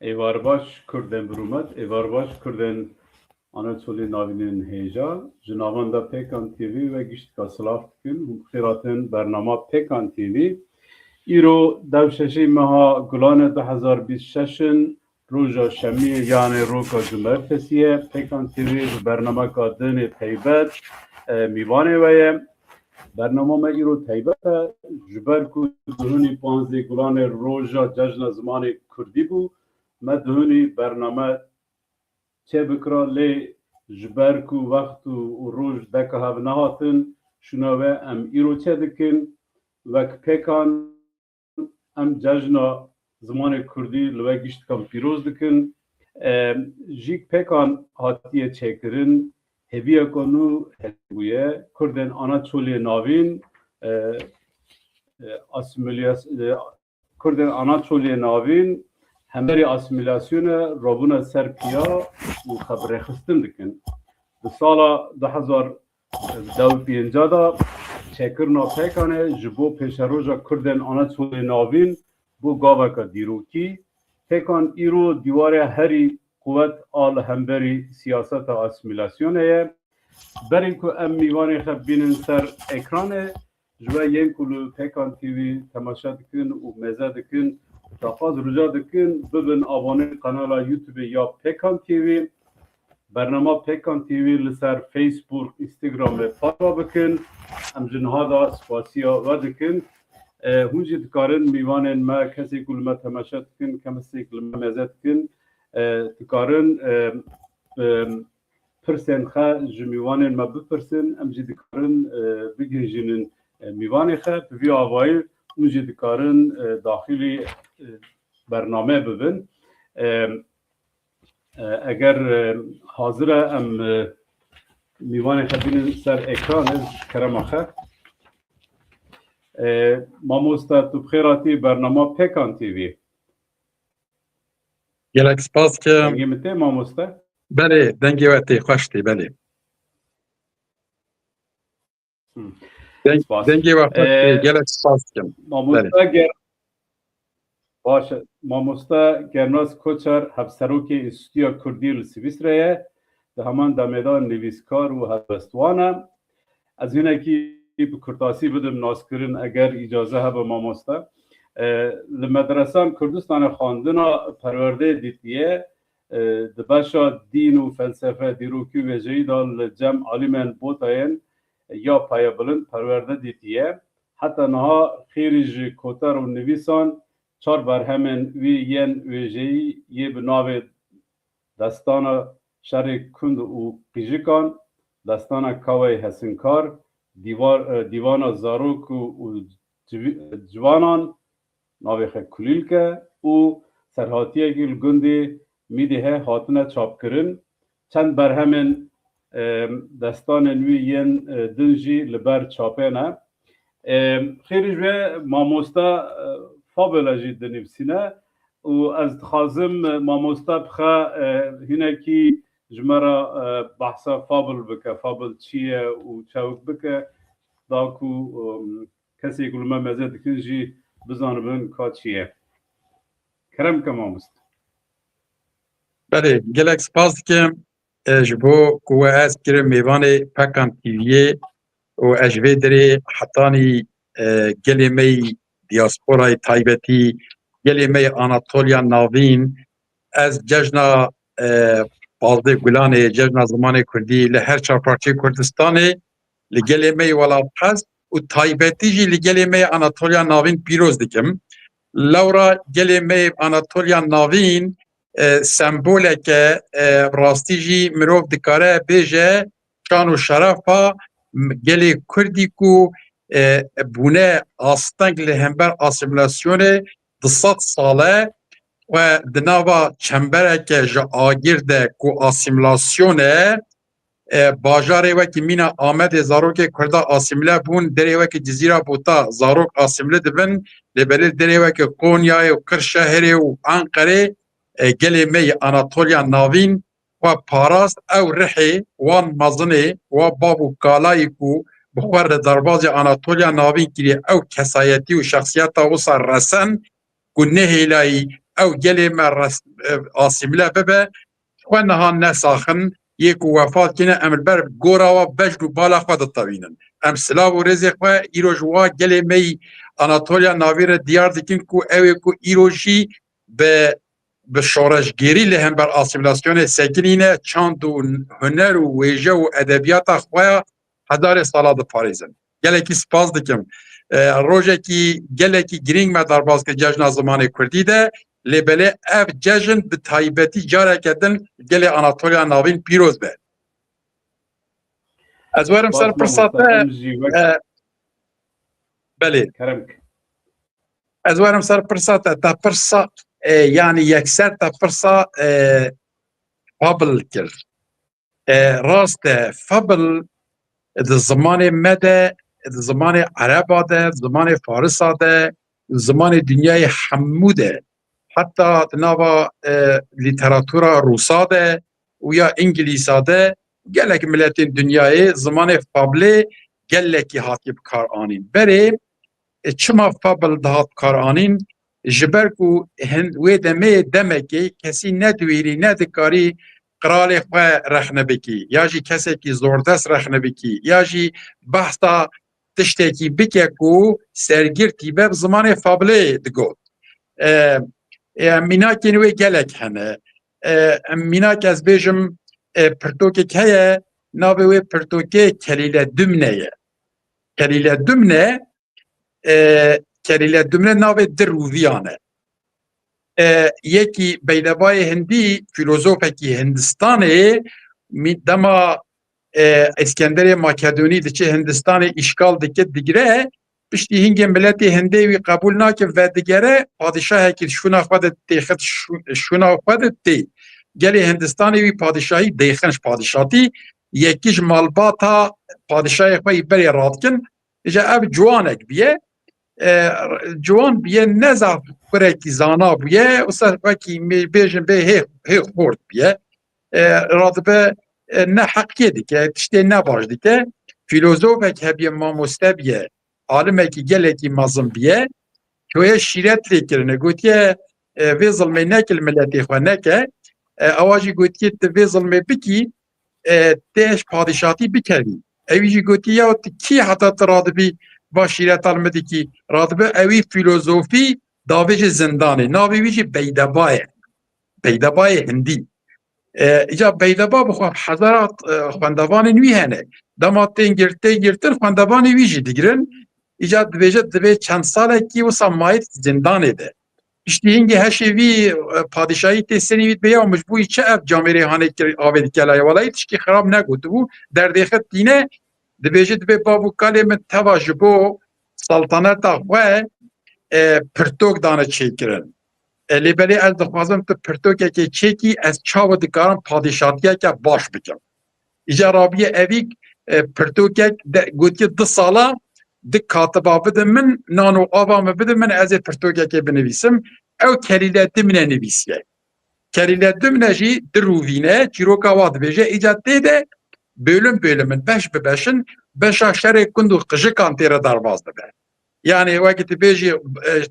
Evarbaş Kürden Brumet, Evarbaş Kürden Anatoli Navinin Heja, Jinavanda Pekan TV ve Giştka Slavkin, Hukhiratın Bernama Pekan TV. İro devşeşi meha Gulanê 2026 roja şemî yani roka cumartesiye Pekan TV bernameka dinê taybet mîvanê ve ye. Bernama me îro taybet e ji ber ku dihûnî 15 Gulanê roja cejna zimanê Kurdî bû, me dihûnî bername çêbikira lê ji ber ku wext û roj deka hev nehatin, şûna ve em îro çê dikin wek pêkan em cejna zimanê Kurdî li we giştkan pîroz dikin. Jîk pêkan hatiye çêkirin, hêviyeka nû hebûye Kurdên Anatoliyê navîn Kurdên Anatoliyê navîn hemberî asimilasyonê rabûna ser piya û xebrexistin dikin. Di sala 2025 da çêkirina pêkanê ji bo pêşeroja Kurdên Anatoliyê navîn bû gaveka dîrokî. Pêkan îro dîwarê herî quvvet a li hemberî siyaseta asimilasyonê ye. Berên ku em mîvanê xwe bînin ser ekranê, ji we yên ku li Pekan TV temaşa dikin û meze dikin, daxwaz rica dikin bibin abonê kanala YouTubeê ya Pekan TV. Bernama Pekan TV li ser Facebook, Instagram ve para bikin. Em ji niha da spasiya ve dikin. Hûn jî dikarin mîvanên me kesê ku li me temaşa dikin, kesê ku li me meze dikin, dikarin pirsên xwe ji mîvanên me bipirsin, em jî dikarin bigihîjînin mîvanê xwe. Bi vî avayî hûn jî dikarin daxilî bername bibin. Eger hazir e em mîvanê xwe bînin ser ekranê kerema xwe. Mamosta tu bixêr hatî bernama Pekan TV. Gelek spas ke Dengê min tê mamosta? belê dengê we tê xweş tê belê. Dengê we xweş tê gelek spas ke. Mamosta ger baş mamosta Gernaz Koçer hevserokê Stûya Kurdî li Swîsreyê di heman demêda nivîskar û helbestwan e. Ez hinekî bi kurtasî bidim naskirin eger îcaze hebe mamosta. Li medresan Kurdistanê xwandina perwerdeyê dîtiye di beşa dîn û felsefe dîrokî wêjeyî da li cem alîmên botayên ya payebilind perwerde dîtiye. Heta niha xêrî ji koter û nivîsan çar berhemên wî yên wêjeyî yê bi navê destana şerê kund û qîjikan, destana kawê hesinkar, dîvana zarok û civanan navê xwe kulîlke û serhatiyekî li gundê mîdî hatine çapkirin. Çend berhemên destanên wî yên din jî li ber çapê ne. Xêrî ji vê mamosta fabela jî dinivîsîne û ez dixwazim mamosta bixe hinekî ji me re behsa fabel bike, fabel çi ye û çewik bike da ku kesê ku li me meze dikin jî bizanibin ka çi ye. Kerem ke mamosta. Belê gelek spas dikim ji bo ku we ez kirim mêvanê Pekan TV'yê û ez ji vê derê hetanî gelê me yî diasporayê taybetî gelê me yî Anatolya navîn ez cejna 15 Gulanê cejna zimanê Kurdî li her çarparçeyê Kurdistanê li gelê me yî welapez û taybetî jî li gelê me yî Anatolya navîn pîroz dikim. Lewra gelê me yî Anatolya navîn semboleke rastî jî mirov dikare bêje şan û şerefa gelê Kurdî ku bûne asteng li hember asimilasyonê di sed sale ve di nava çembereke ji agir de ku asimilasyonê bajarê wekî mîna Amedê zarokê Kurda asimile bûn derê wekî Cizîra Bûta zarok asimile dibin lêbelê derê wekî Konyayê û Kırşehirê û Enqerê gelê me yî Anatolya navîn ve parast ew rihê wan mezinê wa bav û kalayî ku bi xwe li derbasê Anatolya navîn kiriye ew kesayetî û şexsiyeta wisa resen ku nehêlayî او گلی ما آسیمله ببه خوانها نساخن یک وفات کنه ام بر گورا و بجد و بالا خود تاوینن ام سلاو و رزق و ایروجوا گلی می آناتولیا ناویر دیار دکن کو اوی کو ایروجی به شورشگیری لهم بر آسیمیلاسیون سکنینه چند و هنر و ویژه و ادبیات خواه هزار سالا ده پاریزن گله کی سپاس دکم روزه کی گله کی گرینگ ما در باز که جشن زمان کردی ده لبله اف جشن به تایبتی جاره کردن گله آناتولیا ناوین پیروز به از وارم سر پرساته بله از وارم سر پرساته تا پرسا yani yekser te pirsa fabl kir. Rast e fabl di zimanê me de, di zimanê Ereba de, zimanê Farisa de, zimanê dünyayê hemû de, heta di nava lîteratûra Rûsa de û ya İngilîsa de gelek milletên dünyayê zimanê fablê gelekî hatiye bi kar anîn. Berê çima fabl dihat kar anîn جبر کو هند و دمه دمکی کسی ندویری ندکاری قراله خو رخنه بکی یا جی کسی کی زوردست رخنه بکی یا جی بحثا تشتکی بکی کو سرگرتی به زمان فابله دگو میناکی نوی گلک هنه میناک از بیجم پرتوکی که ناوی پرتوکی کلیله دمنه کلیله دمنه کلیله دمنه ناوی دروویانه یکی بیدوای هندی فیلوزوفکی هندستانه دما اسکندر ماکدونی دچه هندستان اشکال دکه دیگره پشتی هنگ ملتی هندی وی قبول ناکه و دیگره پادشاه که شونا خود تیخت شونا خود تی گلی هندستانی وی پادشاهی دیخنش پادشاهی یکیش مالباتا پادشاهی خوی بری رادکن اجا اب جوانک بیه جوان بیه نزاف برکی زانا بیه و سرفاکی بیجن به هی خورد بیه رادبه نه حقیه دیگه تشتی نباش دیگه فیلوزوفک هبیه ماموسته بیه عالمه کی گله کی مازم بیه که شیرت لیکرنه گوتیه وی ظلمه نکل ملتی خواه نکه اواجی گوتیه وی ظلمه بکی تیش پادشاتی بکردی اویجی گوتیه کی حتی ترادبی با شیرت علمدی کی رادبه اوی فیلوزوفی داویج زندانه ناوی ویجی بیدبای هندی ایجا بیدبا بخواه حضرات خواندوان نوی هنه دما تنگرتر خواندوان ویجی دیگرن ایجا دوی چند ساله کی و سامایت زندانه ده İşte hingi her şeyi padişahı teslimiyet beya mecburi çe ev camiri hane avedi kelaya valayı tişki xarab ne gotu bu derdexet dine dibêje dibe babu kalê min teva ji bo saltaneta xwe pirtok dane çêkirin. Lêbelê ez dixwazim tu pirtokekê çêkî ez çawa dikarim padişahiyeke baş bikim. İja rabiye evî pirtokek gotiye 2 sala dik katiba bidim min nano ava me bidim min ez ê pirtokekê binivîsim ew kelîle dimine nivîsiye. Kelîle dimine jî dirûvîne çîroka wa dibêje îca tê de bölüm beş bi beşin beşa şerê kund û qijikan tê re derbas dibe. Yani wekî tu bêjî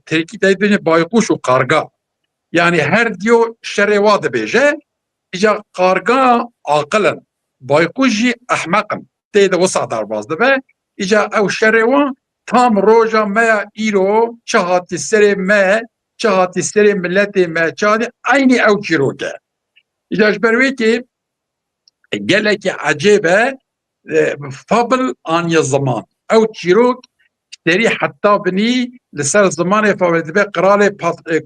Tirkî te bêjî baykuş û qarga. Yani her diyo şerê wa dibêje îca qarga aqilin baykuş jî ehmeqin tê de wisa derbas dibe îca ew şerê wa tam roja me ya îro çi hatî serê me çi hatî serê milletê me çi hatî aynî ew çîrok e. İca ji ber wê kê gelekî ecêb e fabl aniye ziman ew çîrok derî heta binî li ser zimanê fabl dibe qiralê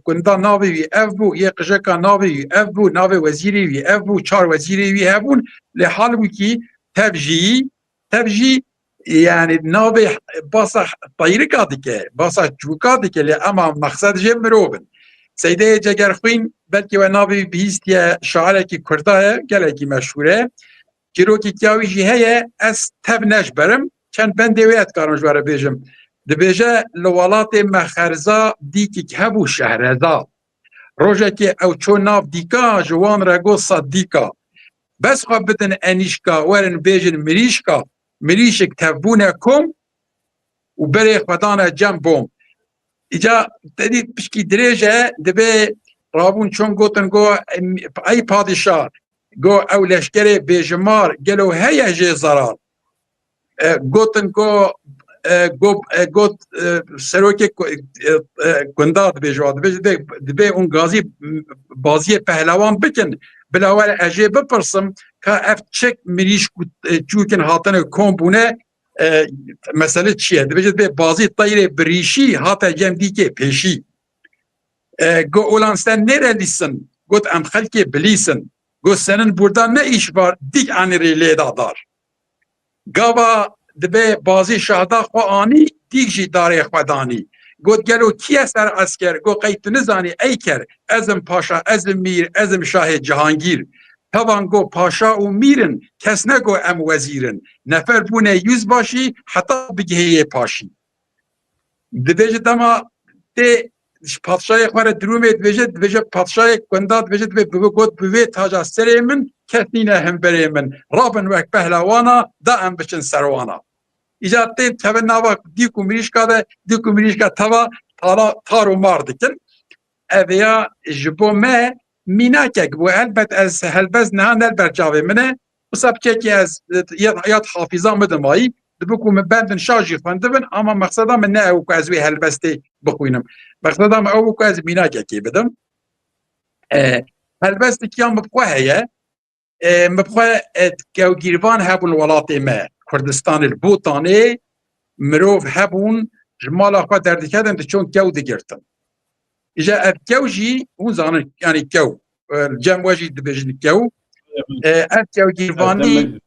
kunda navê wî ev bû yê qijeka navê wî ev bû navê wezîrê wî ev bû çar wezîrê wî hebûn lê hal wîkî tev jî yani navê basa tayrika dike basa çûka dike lê ema maqsed jê mirovin. Seydê Cegerxwîn belkî we navê bihîstiye şairekî Kurda ye gelekî meşhûr e. Çîrokî wî jî heye ez tev neşberim çend bendê wê ez karim ji we re bêjim. Dibêje li welatê me xerza dîkek hebû şehreza. Rojekê ew çû nav dîka ji wan re got sed dîka. Bes xwe bidin enîşka werin bêjin mirîşka mirîşek tevbûne kom û berê xwe dane cem bom. İca dedî pişkî dirêj e dibe رابون چون گوتن گو ای پادشاه گو او لشکر بیجمار گلو هیا جه زرار گوتن گو سروک گنداد بیجواد دبی اون غازی بازی پهلوان بکن بلاول اجه بپرسم که اف چک مریش چوکن هاتن کومبونه مسئله چیه دبی به بازی طیر بریشی هاتا جم دیگه پیشی گو اولانستن نره لیسن گوت ام خلکی بلیسن گو سنن بردان نه ایش بار دیگ آنری لیدا دار گاوا دبی بازی شهدا خو آنی دیگ جی داره خودانی گوت گلو کیه سر اسکر گو قیت نزانی ای کر ازم پاشا ازم میر ازم شاه جهانگیر توان گو پاشا و میرن کس نگو ام وزیرن نفر بونه یوز باشی حتی بگهیه پاشی دبیج دما تی پادشاه خواره درومه دبیج پادشاه گنداد دبیج گوت بوی تاجا سری من کتنینه هم بری من رابن وک پهلوانا دا ام بچن سروانا ایجاد تی تبه نوا دیکو مریشکا ده دیکو مریشکا توا تارو مار دکن اویا جبو ما میناکک بو البت از هلبز نهان البت جاوه منه وصاب که از یاد حافظان بدمایی دبکو من بندن شاجی خواندبن اما مقصدا من نه او که از وی هلبستی بخوینم مقصدا من او که از میناککی بدم هلبستی کیان ببقوه هیه مبقوه گو گیروان هبون ولات ما کردستان البوطانه مروف هبون جمالا خواه دردکدن چون گو دگرتن إجا أبكو جي هون زانن يعني كو الجام واجي دبجن كو أبكو جيرفاني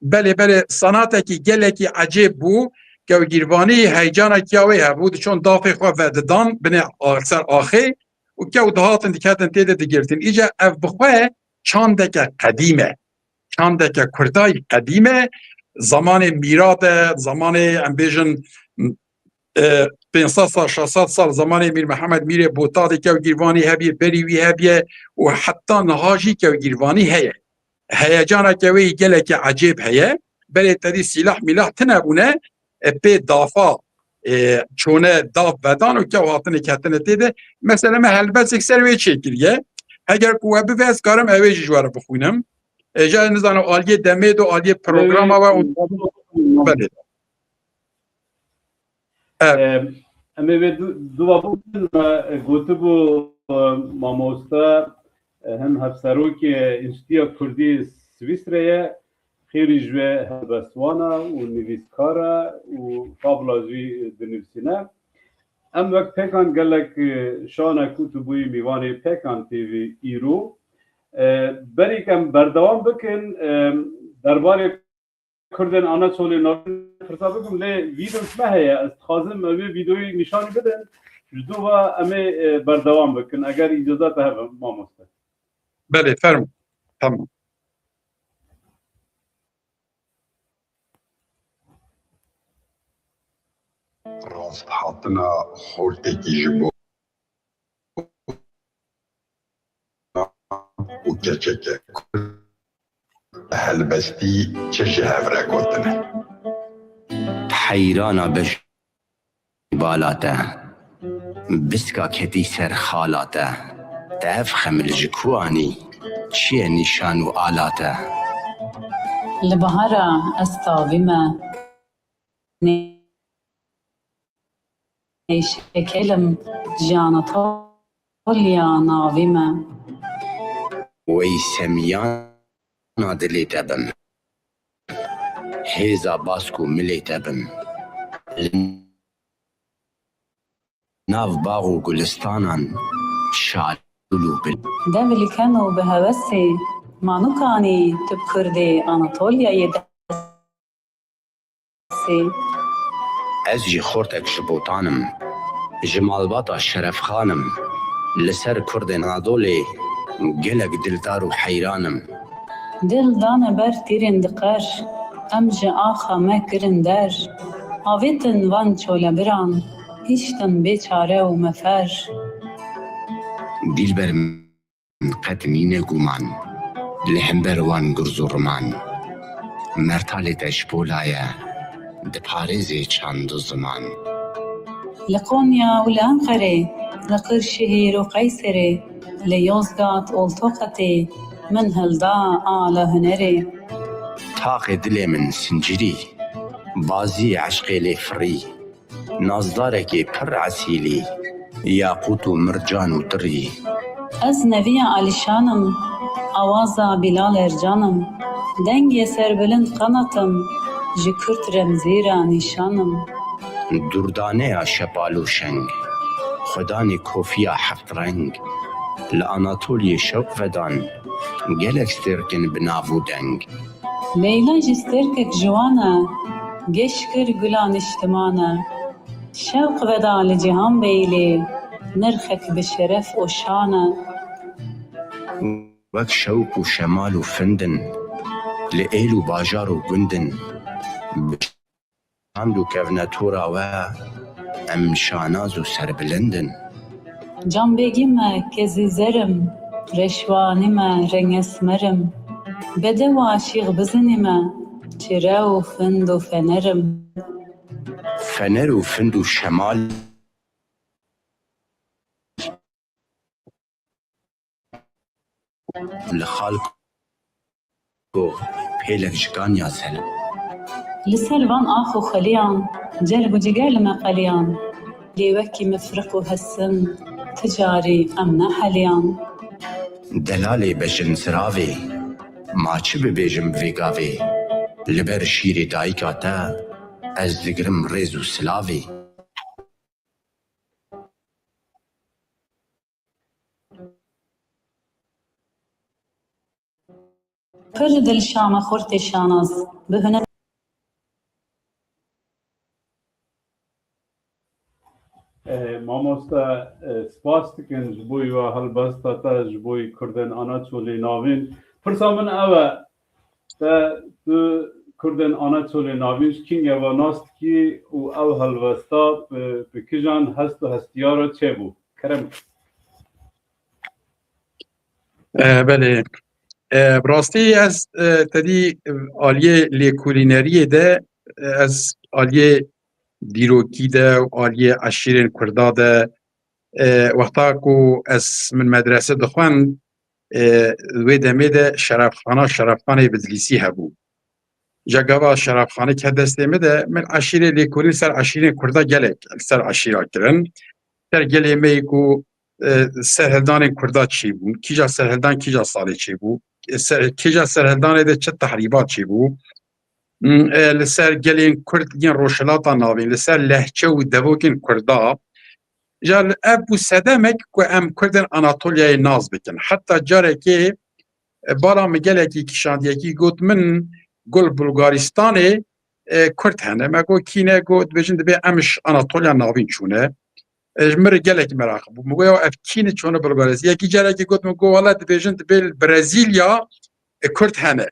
بله صناتك جلكي عجيب بو كو جيرفاني هيجانا كيوي هبو چون دافع خو وددان بني أكثر آخي وكو دهاتن دكاتن تيدا دگرتن إجا أف بخواه چاندك قديمة چاندك كرداي قديمة زمان ميراد زمان أمبيجن 500 سال 600 سال زمان میر محمد میر بوتاد که گیروانی هبیه بریوی هبیه و حتی نهاجی که گیروانی هیه هیجانا که وی گله که عجیب هیه بله تدی سلاح میلاح تنبونه به دافا چونه داف بدان و که هاتنه کتنه تیده مثلا من هلبس اکسر وی چه گریه اگر کوه بفز کارم اوی جواره بخونم جا نزانم آلیه دمید و آلیه پروگرام و بله اما به دو بودن گوته بو ماموستا هم هفسرو که انستیا کردی سویسریه خیلی جوه هلبستوانا و نویسکارا و فابلازوی دنویسینه ام وقت پیکان گلک شانه کتبوی میوانی پیکان تیوی ایرو بری کم بردوام بکن درباره کردن آنا چولی ناوی فرصا بکن لی ویدیوش مهیه از خازم اوی ویدیوی نشانی بدن جدو و امی بردوام بکن اگر اجازت هفه ما مستد بله فرم تمام راست حاطنا خورتکی جبو و کچکه هلبستی چه جهوره گوتنه حیرانا بش بالاته بسکا کتی سر خالاته تف خمل جکوانی چیه نشان و آلاته لبهارا استاویما شکلم جانتولیا ناویما وی سمیان دلی تبم هیزا باسکو ملی تبم ناف باغ و گلستانان شالولو بل دولي كانوا بهوسي مانوكاني تبكردي أناطوليا يدسي از جی خورتک شبوتانم جمالباتا شرف خانم لسر کرد نادولی گلک دلدار و حیرانم دل دانا بر تيرين دقاش أمج آخا ما كرن دار آويتن وان چولا بران هشتن بيچاره و مفر دیل بر قتنین گومان لهم بروان گرزو رمان مرتال تشبولایه دپارزی چند زمان لقونيا والأنقرة لقر شهير وقيسري ليوزقات أولتوقتي من هلدا على هنري تاق دل من سنجری بازی عشق لفری نازدارکی پر عسیلی یاقوت و مرجان و دری از نبی علیشانم آوازا بلال ارجانم دنگ سربلند قناتم جکرت رمزیرا نشانم دردانه شپال و شنگ خدانی کوفیا هفت رنگ لاناتولی شوق ودان گلک سترکن بناو دنگ ليلى جستركك جوانا قشكر قلان اجتمانا شوق ودا لجهان بيلي نرخك بشرف وشانا وک شوق و شمال و فندن لئیل و باجار و گندن بشاند و کونتورا و ام شاناز و سربلندن جان بگیمه کزی زرم رشوانیمه رنگ اسمرم بده و عشیق بزنیمه چره و فند و فنرم فنر و فند و شمال لخالق و پیلک جگان یا سلم لسر آخو خليان جلب جگر لمقليان ليوكي مفرق هالسن تجاري أمنا حليان دلالی بجن سراوی ما چه ببیجم ویگاوی لبر شیر دایکا تا از دگرم ریز و سلاوی فرد الشام خورت شاناز بهنا مامۆستا سپاس دکن ji bo we helbesta te ji bo Kurdên Anaçolê navîn. Pirsa min ew e te tu Kurdên Anaçolê navîn ji kînge ve nas dikî û ew helbesta bi kîjan hest û hestiyara çêbû? Kerem. بله براستی از تدی آلیه لیکولینریه ده از آلیه دیروکی ده و آلیه عشیرین کردا ده وقتا کو از من مدرسه دخوان وی دمه ده شرفخانه بدلیسی هبو جاگاوا شرفخانه که دسته ده من عشیره لیکولین سر عشیرین کردا گلک سر عشیره کرن سر گلی می کو سرهلدان کردا چی بو کیجا سرهلدان کیجا سالی چی بو کیجا سرهلدان ده چه تحریبات چی بو لسر گلین کرد گین روشلاتا ناوین لسر لهچه و دوگین کردا جال ابو سدمک کو ام کردن اناتولیای ناز بکن حتی جاره که بالا مگله کی کشاندیه کی گوت من گل بلغارستانه کرد هنه مگو کینه گوت بجند به امش اناتولیا ناوین چونه مر گله کی مراقب مگو اف کینه چونه بلغارستان یکی جاره کی گوت مگو ولات بجند به برزیلیا کرد هنه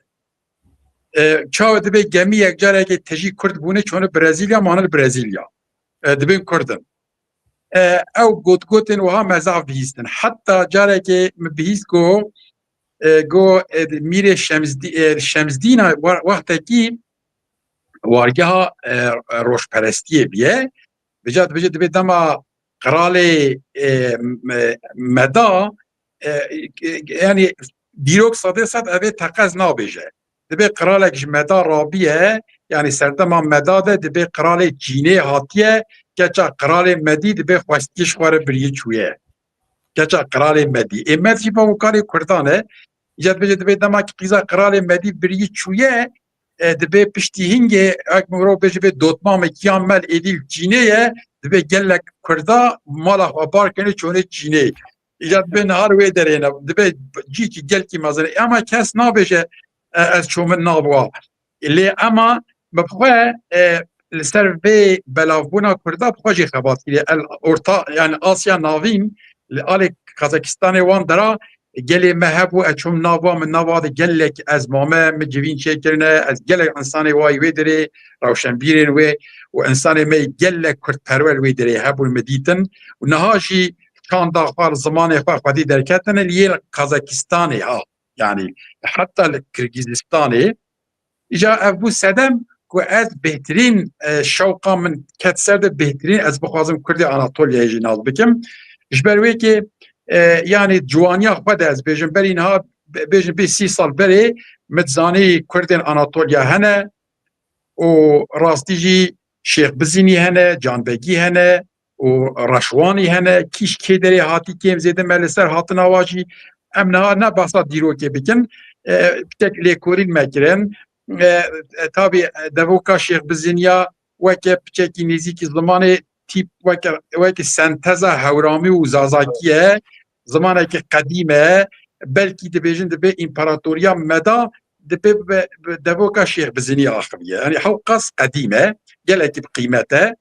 چاو دبی گمی یک جاره که تجی کرد بونه چونه برزیلیا مانل برزیلیا دبین کردن او گوتن و ها مزاف بیستن حتی جاره که بیست گو میر شمسدین وقتی که وارگه روشپرستیه بیه بجد دبی دما قرال مدا یعنی دیروک صده صد اوه تقز نابیجه دبی قرالک مدا رابیه یعنی سردما مدا ده دبی قرال جینه هاتیه کچا قرال مدی دبی خواستیش خواره بریه چویه کچا قرال مدی امت جی با وکاری کردانه ایجاد بجه دبی دما که قیزا قرال مدی بریه چویه دبی پشتی هنگه اکمورو بجه بی دوتمام کیان مل ایدیل جینه دبی گلک کردا مالا خوابار کنه چونه جینه ایجاد بی نهار وی درینه دبی جی که گل کی مازنه اما کس نابجه از چومن نابوا لی اما بخواه لسر به بلاوبونا کردا بخواجی خبات کلی ارتا یعنی آسیا ناوین لی کازاکستان وان درا گلی مهبو اچوم ناوا من ناوا ده گلک از مامه مجوین چه کرنه از گلک انسان وای وی دره روشنبیرین وی و انسان می گلک کرد پرول وی دره هبو مدیتن و نهاشی کان داخل زمان خودی درکتن لیه کازاکستانی ها yani hatta Kırgızistan'ı ica bu sedem ku ez behtirin şevqa min ketser de behtirin ez bixwazim Kurdî Anatoliya jî naz bikim جبروی که yani جوانیا خود از بیشتر برین ها بیشتر 30 سال بری متزانی کردن آناتولیا هنه و راستیجی شیخ بزینی هنه جانبگی هنه و رشوانی هنه کیش که داری هاتی کیم زیده ملسر هاتن آواجی امنها نه باسا دیرو که بکن تک لیکورین مکرن تابی دوکا شیخ بزینیا وکه پچکی نزیکی زمان تیپ وکه سنتزا هورامی و زازاکیه زمانه که قدیمه بلکی دبیجن دبی امپراتوریا مدا دبی دوکا شیخ بزینی آخریه یعنی حوقاس قدیمه گلکی بقیمته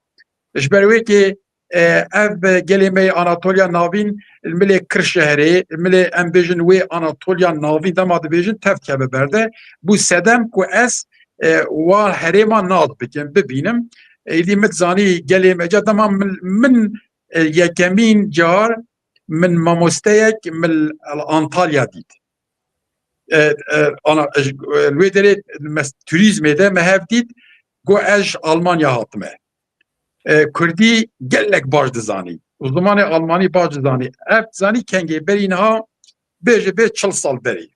اجبروی که اف گلیمه آناتولیا ناوین الملی کرشهری الملی ام بیجن وی آناتولیا ناوین دما دبیجن تفکه ببرده بو سدم کو اس وال هریما ناد بکن ببینم ایدی متزانی گلیمه جا دما من یکمین جار من ماموستیک من انطالیا دید انا الوی داره توریزم ده مهف دید گو اج آلمانیا هاتمه کردی گلک باش دزانی و زمان آلمانی باش دزانی اف زانی کنگی بری اینها بیجه به 40 سال بری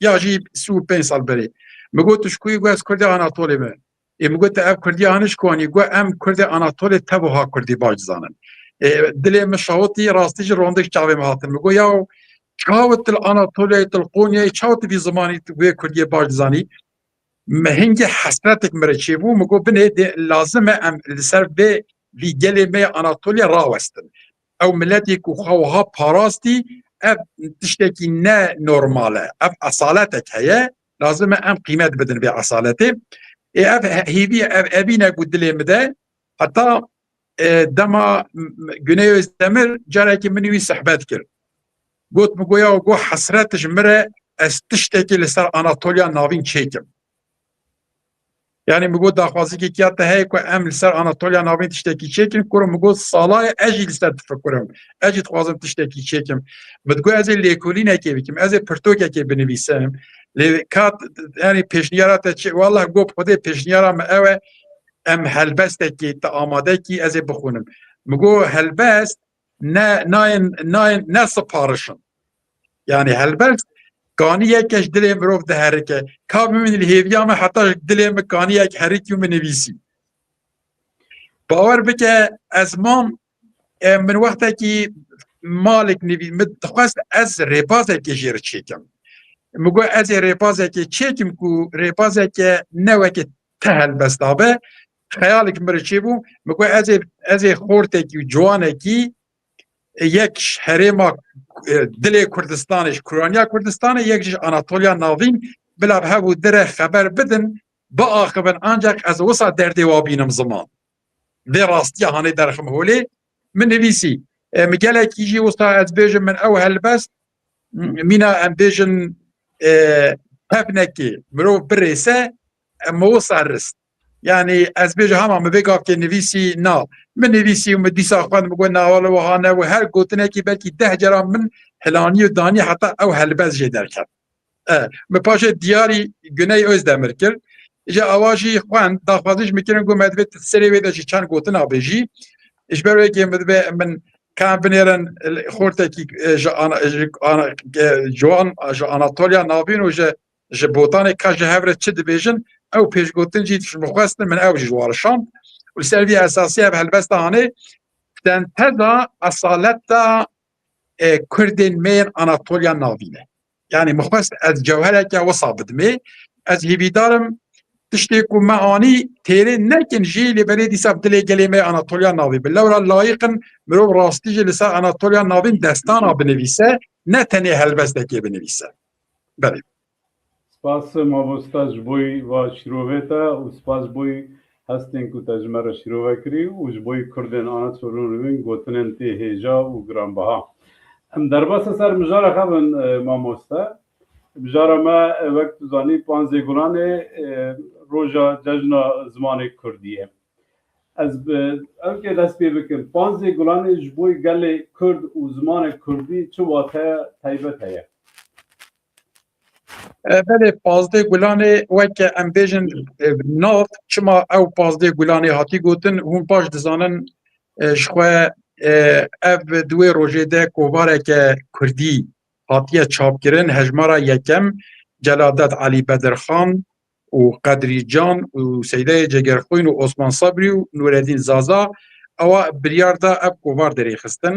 یا جی 35 سال بری مگو تشکوی گو از کردی آناتولی من مگو تا اف کردی آنش کوانی گو ام کردی آناتولی تبوها کردی باش دزانن دلی مشاوتی راستیج روندک چاوی مهاتن مگو یا چاوت الاناتولی تلقونیه چاوت بی زمانی توی کردی باش دزانی مهنگ حسرتك مرچيبو مگو بنه لازمه ام لسر به لیگل آناتولیا راوستن او ملتی که خواه پاراستی اف تشتکی نه نورماله اف اصالتك هيا لازمه ام قیمت بدن به اصالته اف هیوی اف ابینه گود دلی مده حتی دما گنه دمر جاره که منوی صحبت کرد گوت مگویا و گو حسرتش مره از تشتکی لسر آناتولیا ناوین چیکم yani مگو داخوازی که کیا ته کو ام لسر آناتولیا ناوین تشتکی چیکم کرم مگو سالای اجی لسر تفکرم اجی خوازم تشتکی چیکم مگو از لیکولی نکی بکم از پرتوکه که بنویسم لکات yani پیشنیارات چی والله گو خود پیشنیارم او ام هلبست کی تا آماده کی از بخونم مگو هلبست نه سپارشن yani هلبست کانی یکش دلیم روف ده هرکه کاب من الهیویام حتی دلیم کانی یک هرکی من نویسی باور بکه از ما من وقتی که مالک نویس متخواست از ریپازه که جیر چیکم مگو از ریپازه که چیکم کو ریپازه که نوکه تهل بستابه خیالک مرچی بو مگو از خورته که جوانه که یک هریما دل کردستانش کرانیا کردستان یکیش آناتولیا ناوین بلا به هبو دره خبر بدن با آخبن آنجاک از وسا دردی وابینم زمان ده راستی هانه درخم هولی من نویسی مگله کیجی وسا از بیجم من او هلبست مینا ام بیجن پبنکی مرو بریسه موسا رست yani از بیجه همه مبگاه که نویسی نا من نویسی و مدیسا خوند مگو ناوال و هانه و هر گوتنه که بلکی 10 جرام من هلانی و دانی حتی او هلبز جدر کرد مپاش دیاری گنه اوز دمر کرد اجا آواجی خوند داخوازش میکنم گو مدوی سری ویده چی چند گوتن آبیجی اش بروی که مدوی من کام بنیرن خورته که جوان آناتولیا نابین و جه بوتانه که جه هفره چه دبیجن او پیش گوتن جیتش مخواستن من او جوارشان و سلوی اساسی به هلبست هانه تنتظر اصالت کردین مین آناتولیا ناوینه yani مخواست از جوهره که وصابد می از هیویدارم تشتی که معانی تیره نکن جیلی بری دیسا بدلی گلیمه آناتولیا ناوی بلورا لایقن مرو راستی جلسا آناتولیا ناوین دستانا بنویسه نه تنی هلبسته که بنویسه بله سپاس مامۆستا ji بۆی وا şîroveta û spas ji بۆی hestên ku te ji me re şîrove kirî û ji بۆی Kurdên Anatoliyên gotinên tê hêja û giranbiha. Em derbasa ser mijara xebin mamoste. Mijara me wek tu zanî 15 Gulanê roja cejna zimanê Kurdî ye. Ez ew kê dest pê bikim 15 Gulanê ji بۆی gelê Kurd û zimanê Kurdî çi wate taybet heye? بله 15 گلانه وکه ام بیجن ناف چما او 15 گلانه هاتی گوتن هم باش دزانن شخواه ev duê rojê de kovareke Kurdî hatiye çapkirin hejmara yekem Celadet Ali Bedirxan û Qedrî Can û Seydê Cegerxwîn û Osman Sabrî û Nureddîn Zaza ewa biryar da ev kovar derê xistin.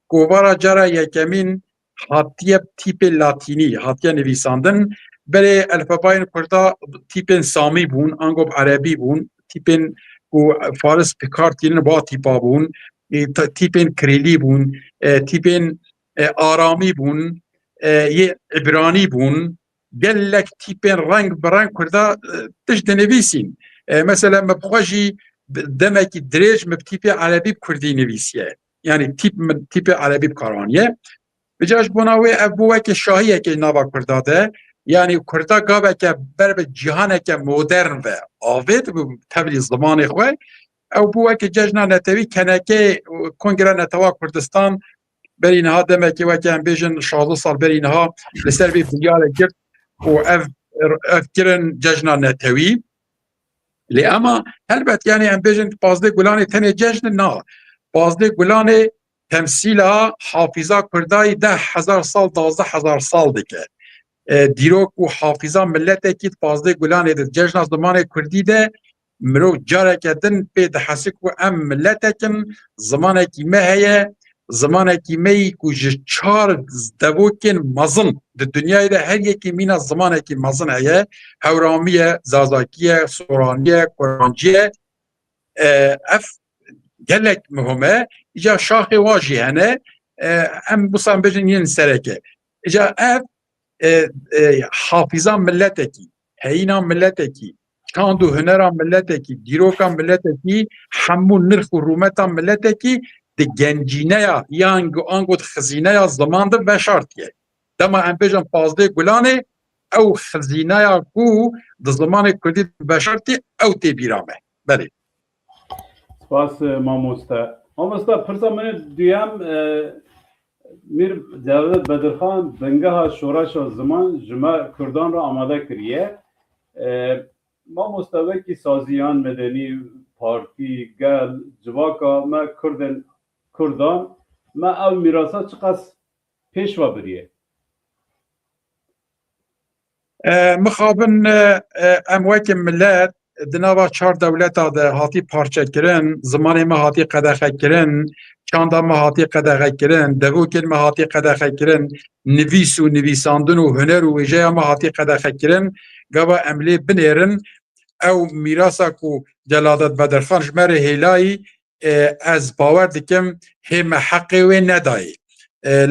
Kovara cara yekemîn hatiye tîpê latînî hatiye nivîsandin berê elfebayên Kurda tîpên Samî bûn, angov Erebî bûn, tîpên ku Faris pikartînin ba tîpa bûn, tîpên Kirêlî bûn, tîpên Aramî bûn, yê İbranî bûn, gelek tîpên reng bi reng Kurda tişt dinivîsîn. Mesela me bixwe jî demekî dirêj me tîpê Erebî Kurdî nivîsiye. Yani tîpê Erebî karaniye. Bicaş bona wê ev bû weke şahiyekê nava Kurda de. Yani Kurda gaveke ber bi cîhaneke modern ve avêt bi tevlî zimanê xwe ew bû weke cejna netewî kenekê Kongre Netewî Kurdistan berî niha demekî weke em bêjin 16 sal berî niha li ser vê biryarê girt û ev kirin cejna netewî. Lê ama helbet yani em bêjin 15 Gulanê tenê cejnin na. 15 Gulanê temsîla hafîza Kurdayî 10,000 sal 12,000 sal dike. Dîrok û hafîza milletekî 15 Gulanê de cejna zimanê Kurdî de mirov careke din pê dihesik û em milletekin zimanekî me heye zimanekî me yî ku ji 4 devokên mezin di dunyayê de her yekî mîna zimanekî mezin heye Hewramî ye, Zazakî ye, Soranî ye, Kurmancî ye. Ev gelek mihom e îca şaxê wa jî hene em wisa bêjin yên sereke. Îca ev hafîza milletekî, heyîna milletekî, çand û hunera milletekî, dîroka milletekî, hemû nirx û rûmeta milletekî di gencîneya yan angot xizîneya ziman de veşartiye. Dema em bêjin 15 Gulanê ew xizîneya ku di zimanê Kurdî veşartiye ew tê bîra me. Belê. Spas mamosta. Mamosta pirsa min duyem Mir Cevdet Bedirxan dengeha şoreşa ziman ji me Kurdan ra amade kiriye. Mamosta vekî saziyan medenî partî gel civaka me Kurdan me ev mirasa çiqas pêşva biriye. Mixabin em wekî millet di nava çar dewleta de hatî parçekirin, zimanê me hatî qedexekirin, çanda me hatî qedexekirin, devokên me hatî qedexekirin, nivîs û nivîsandin û huner û wêjeya me hatî qedexekirin, gava em lê binêrin ew mîrasa ku Celadet Bedirxan ji me re hêlayî ez bawer dikim hê me heqê wê nedayê.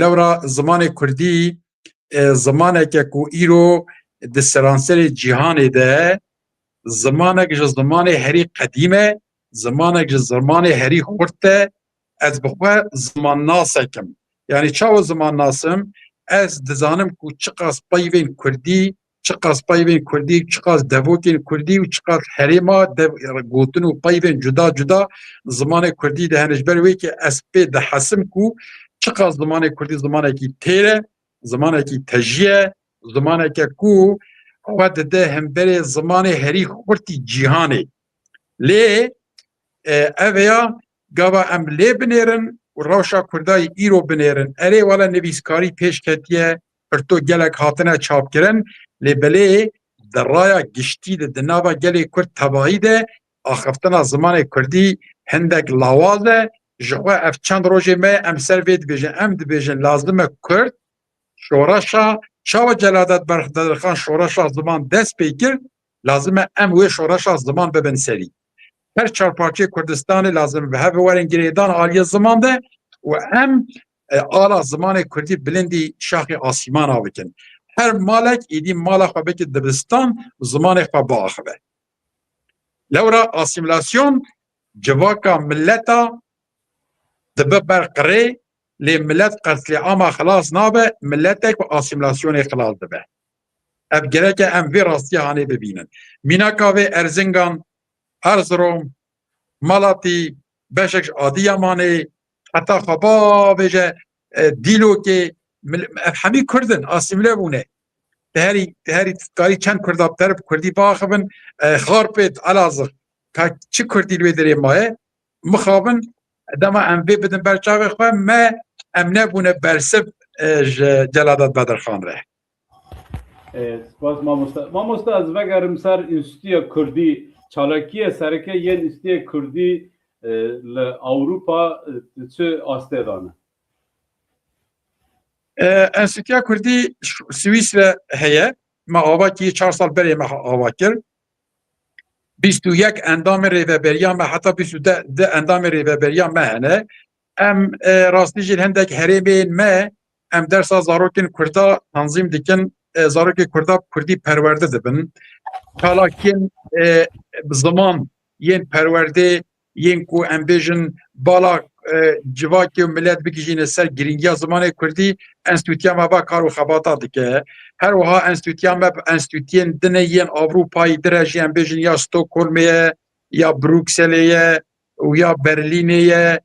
Lewra zimanê Kurdî zimaneke ku îro di seranserê cîhanê de zamanek ji zimanê herî qedîm e, zamanek ji zimanê herî xurt e, ez bixwe zimannasekim. Yani çawa zimannasim, ez dizanim ku çiqas peyvên Kurdî, çiqas peyvên Kurdî, çiqas devokên Kurdî û çiqas herêma gotin û peyvên cuda cuda zimanê Kurdî de hene ji ber wê ki ez pê dihesim ku çiqas zimanê Kurdî zimanekî têr e, zimanekî tejî ye, zimaneke ku xwe dide hemberê zimanê herî xurtî cîhanê. Lê ev ya gava em lê binêrin û rewşa Kurdayî îro binêrin. Erê wala nivîskarî pêş ketiye, pirto gelek hatine çapkirin, lê belê di raya giştî de di nava gelê Kurd tevahî de axiftina zimanê Kurdî hindek lawaz e. Ji xwe ev çend rojê me em ser vê dibêjin. Em dibêjin lazim e Kurd şoreşa çawa Celadet Bedirxan şoreşa ziman dest pê kir, lazim e em wê şoreşa ziman bibin serî. Her çarparçeyê Kurdistanê lazim ve heve werin girêdan aliye ziman de û em ala zimanê Kurdî bilindî şaxê asîmana bikin. Her malek êdî mala xwe bike dibistan zimanê xwe biaxive. Lewra asîmilasyon civaka milleta dibe berqirê, lê millet qetlîama xilas nabe, milletek bi asîmilasyonê xilas dibe. Ev gerek e em vê rastiya hanê bibînin. Mînaka vê Erzingan, Erzurum, Malatî, beşek ji Adîyamanê, heta xeba bêje Dîlokê, ev hemî Kurdin, asîmile bûne. Herî karî çend Kurda bi terif Kurdî biaxivin, Xarpêt, Elazığ, çi Kurdî li wê derê maye, mixabin دما ام بی بدن برچاوی خواه ما ام نبونه برسب جلادت بدرخان ره. سپاس مامۆستا ez vegerim ser Înstitûya Kurdî çalakiyê sereke yên Înstitûya Kurdî li Ewropa çi astê dane? Enstitûya Kurdî Swîsre heye, me ava ki 4 sal berê me ava kir. 21 endamê rêveberiya me heta 22 endamê rêveberiya me hene. Em rastî jî hindek herêmên me em dersa zarokên Kurda tanzîm dikin, zarokê Kurda Kurdî perwerde dibin. Çalakiyên ziman yên perwerdê yên ku em bêjin bala civakê û millet bigijîne ser giringiya zimanê Kurdî, enstitûya me va kar û xebata dike. Her wiha enstitûya me bi enstitûyên din yên Avrupayî dire jî em bêjin ya Stockholmê ye, ya Brukselê ye û ya Berlînê ye.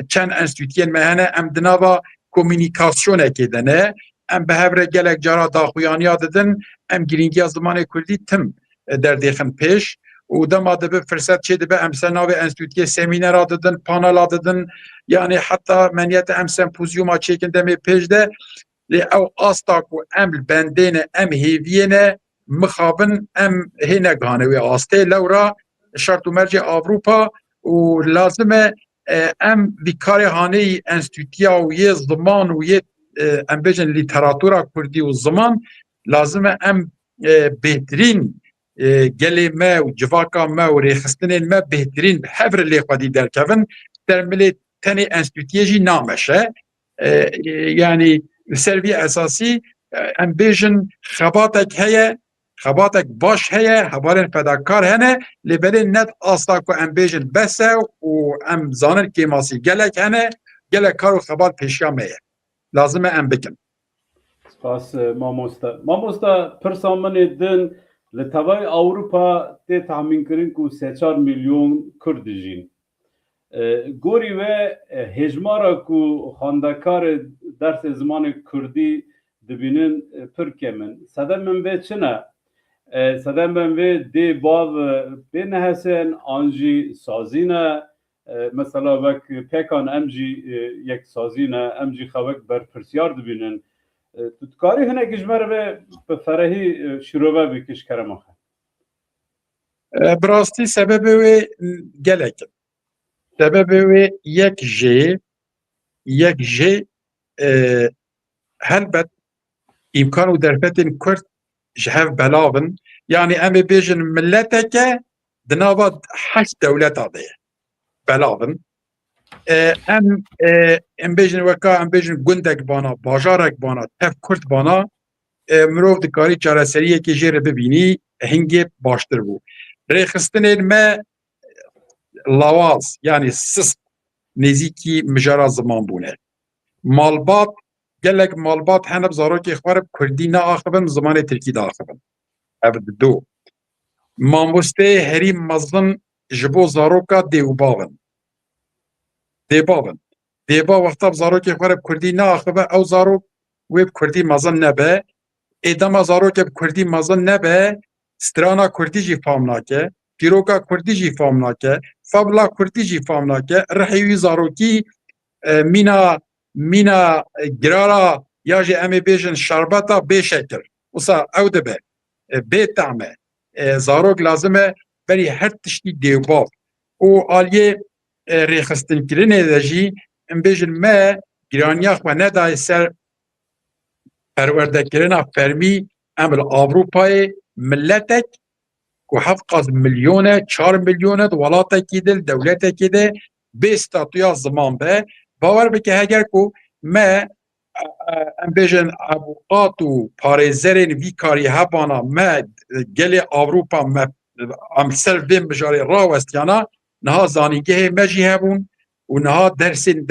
Çend enstitûyên me hene em di nava komûnîkasyonekê de ne. Em bi hev re gelek cara daxuyaniya didin, em giringiya zimanê Kurdî tim derdêxin pêş. û dema dibe fırsat çê dibe em ser navê enstitûyê semînera didin, panela didin, yani heta meniyete em sempozyuma çêkin demê pêş de lê ew asta ku em li bendêne em hêviyêne mixabin em hêne gihane wê astê lewra şert û mercê Avrupa û lazim e em vî karê haneyî enstitûya û yê ziman û yê em bêjin lîteratûra Kurdî û ziman lazim e em bêhtirîn gelê me û civaka me û rêxistinên me bêhtirîn hev re lê xwedî derkevin, dermilê tenê enstitûyê jî nameşe. Yani ser vî esasî em bêjin xebatek heye, xebatek baş heye, hevalên fedakar hene, lê belê net asla ku em bêjin bes e û em zanin kêmasî gelek hene, gelek kar û xebat pêşiya me ye. Lazim e em bikin. Spas mamosta. Mamosta pirsa min din li tevayê Ewropa tê tahmînkirin ku 3-4 milyon Kurd dijîn. Gorî we hejmara ku xwendekarê dersê zimanê Kurdî dibînin pir kemin. Sedemên vê çi ne? Sedemên vê dê bav bê nehesên an jî sazî ne. Mesela vek pekan em jî yek sazî ne, em jî xewek berpirsiyar dibînin. Tu dikarî hinek ji me re ve bi ferehî şîrove bikî ji kerema xwe? Bi rastî sebebê wê gelek in. Sebebê wê yek jê helbet îmkan û derfetên Kurd ji hev belav in. Yani em ê bêjin milleteke di nava heşt dewleta de ye. Belav in. Em bêjin weka em bêjin gundek bana, bajarek bana, tev Kurd bana, mirov dikarî çareseriyekê jê re bibînî, hingê baştir bû. Rêxistinên me lawaz, yani sist nêzîkî mijara ziman bûne. Malbat, gelek malbat hene bi zarokê xwe re Kurdî naaxivin, zimanê Tirkî diaxivin. Ev di do. Mamosteyê herî mezin ji bo zaroka dêwbavin. Dêbavin. Dêbav wexta bi zarokê xwe re Kurdî naaxive, ew zarok wê bi Kurdî mezin nebe. Êdema zarokê bi Kurdî mezin nebe, strana Kurdî jî fam nake, pîroka Kurdî jî fam nake, fabla Kurdî jî fam nake, rihê wî zarokî mîna girara ya jî em ê bêjin şerbeta bêşekir. Wisa ew dibe bê teme. Zarok lazim e berî her tiştî dêwbav. û aliyê rêxistinkirinê de jî em bêjin me giraniya xwe nedayê ser perwerdekirina fermî em li Avrupayê milletek ku hevqaz milyone, 4 milyone di welatekî de, dewletekî de bê statuya ziman be. Bawer bike heger ku me em bêjin ebuqat û parêzerên vî karî hebana me gelê Avrupa me em ser vê mijarê rawestiyana niha zanîngehê me jî hebûn û niha dersên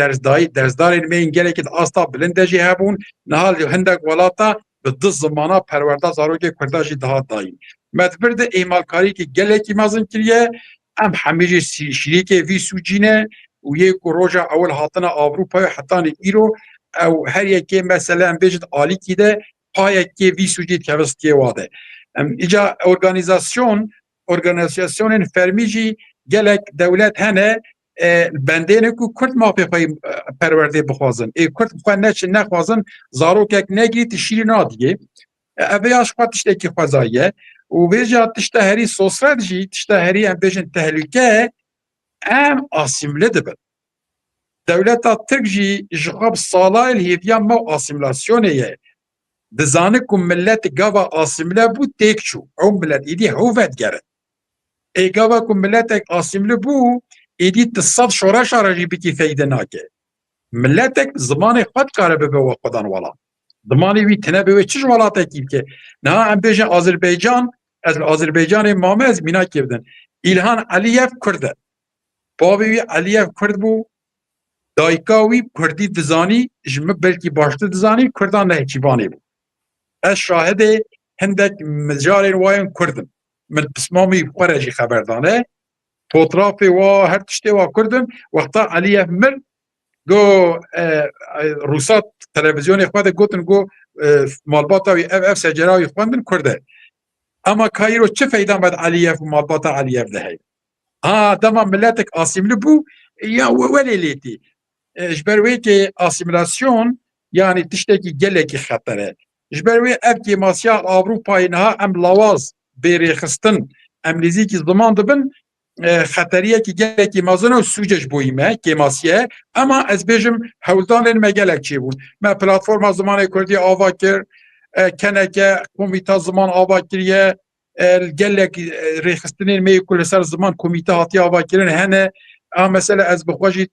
derzdarên me yên gelekî di asta bilind de jî hebûn, niha li hindek welata bi di zimana perwerda zarokê Kurda jî dihat dayîn. Me dibir de êmalkarîkî gelekî mezin kiriye, em hemî jî şîrîkê vî sûcîne û yê ku roja ewil hatina Avrupayê hetanê îro ew her yekê mesela em bêjin alîkî de payekê vî sûcî kevistiyê wa de. Îca organizasyonên fermî jî gelek dewlet hene بندین کو کرد ما پی پرورده بخوازن کرد بخوان نخوازن زاروکک نگری تشیری نادیه اویاش خواهد تشته که خوازایه و بیجا تشته هری سوسرد جی تشته هری ام بیجن تهلوکه ام آسیمله دبن دولتا ترک جی جغاب سالای الهیدیا مو آسیملاسیونه یه دزانه که ملت گاوا آسیمله بود تیک چو او ملت ایدی هوفت گره ای گاوا که ملت آسیمله بود ایدی تصد شورش آراجی بکی فیده ناکه ملتك زمان خود کاره به و خودان والا زمانی وی تنه به چه ولاته کی که نه ام بیژن آذربایجان از آذربایجان مامه از مینا کردن ایلهان علیف کرد بابی علیف کرد بو دایکاوی کردی دزانی جمع بلکی باشته دزانی کردان نه چیبانی بو از شاهد هندک مجال وایم کردم من بسمامی خارجی خبردانه فوترافی و هر تشتی و کردم وقتا علیف مر گو روسات تلویزیون خواهد گوتن گو مالباتا وی اف سجراوی خواندن کرده اما کایرو چه فایده باید علیف و مالباتا علیف ده دما ملتک آسیملی بو یا ولی لیتی جبروی که آسیملاسیون یعنی تشتکی گلکی خطره جبروی اف که ماسیا آوروپای نها ام لواز بیری خستن ام لیزی که زمان دبن خطریه که گلکی مازن و سوجش بویمه که ماسیه اما از بیجم هولدان مگلک چی بود ما پلاتفورم زمان کردی آوا کر کنه که کمیتا زمان آوا کریه گلک ریخستنین می کل سر زمان کمیته هاتی آوا کرن هنه مثلا از بخواجی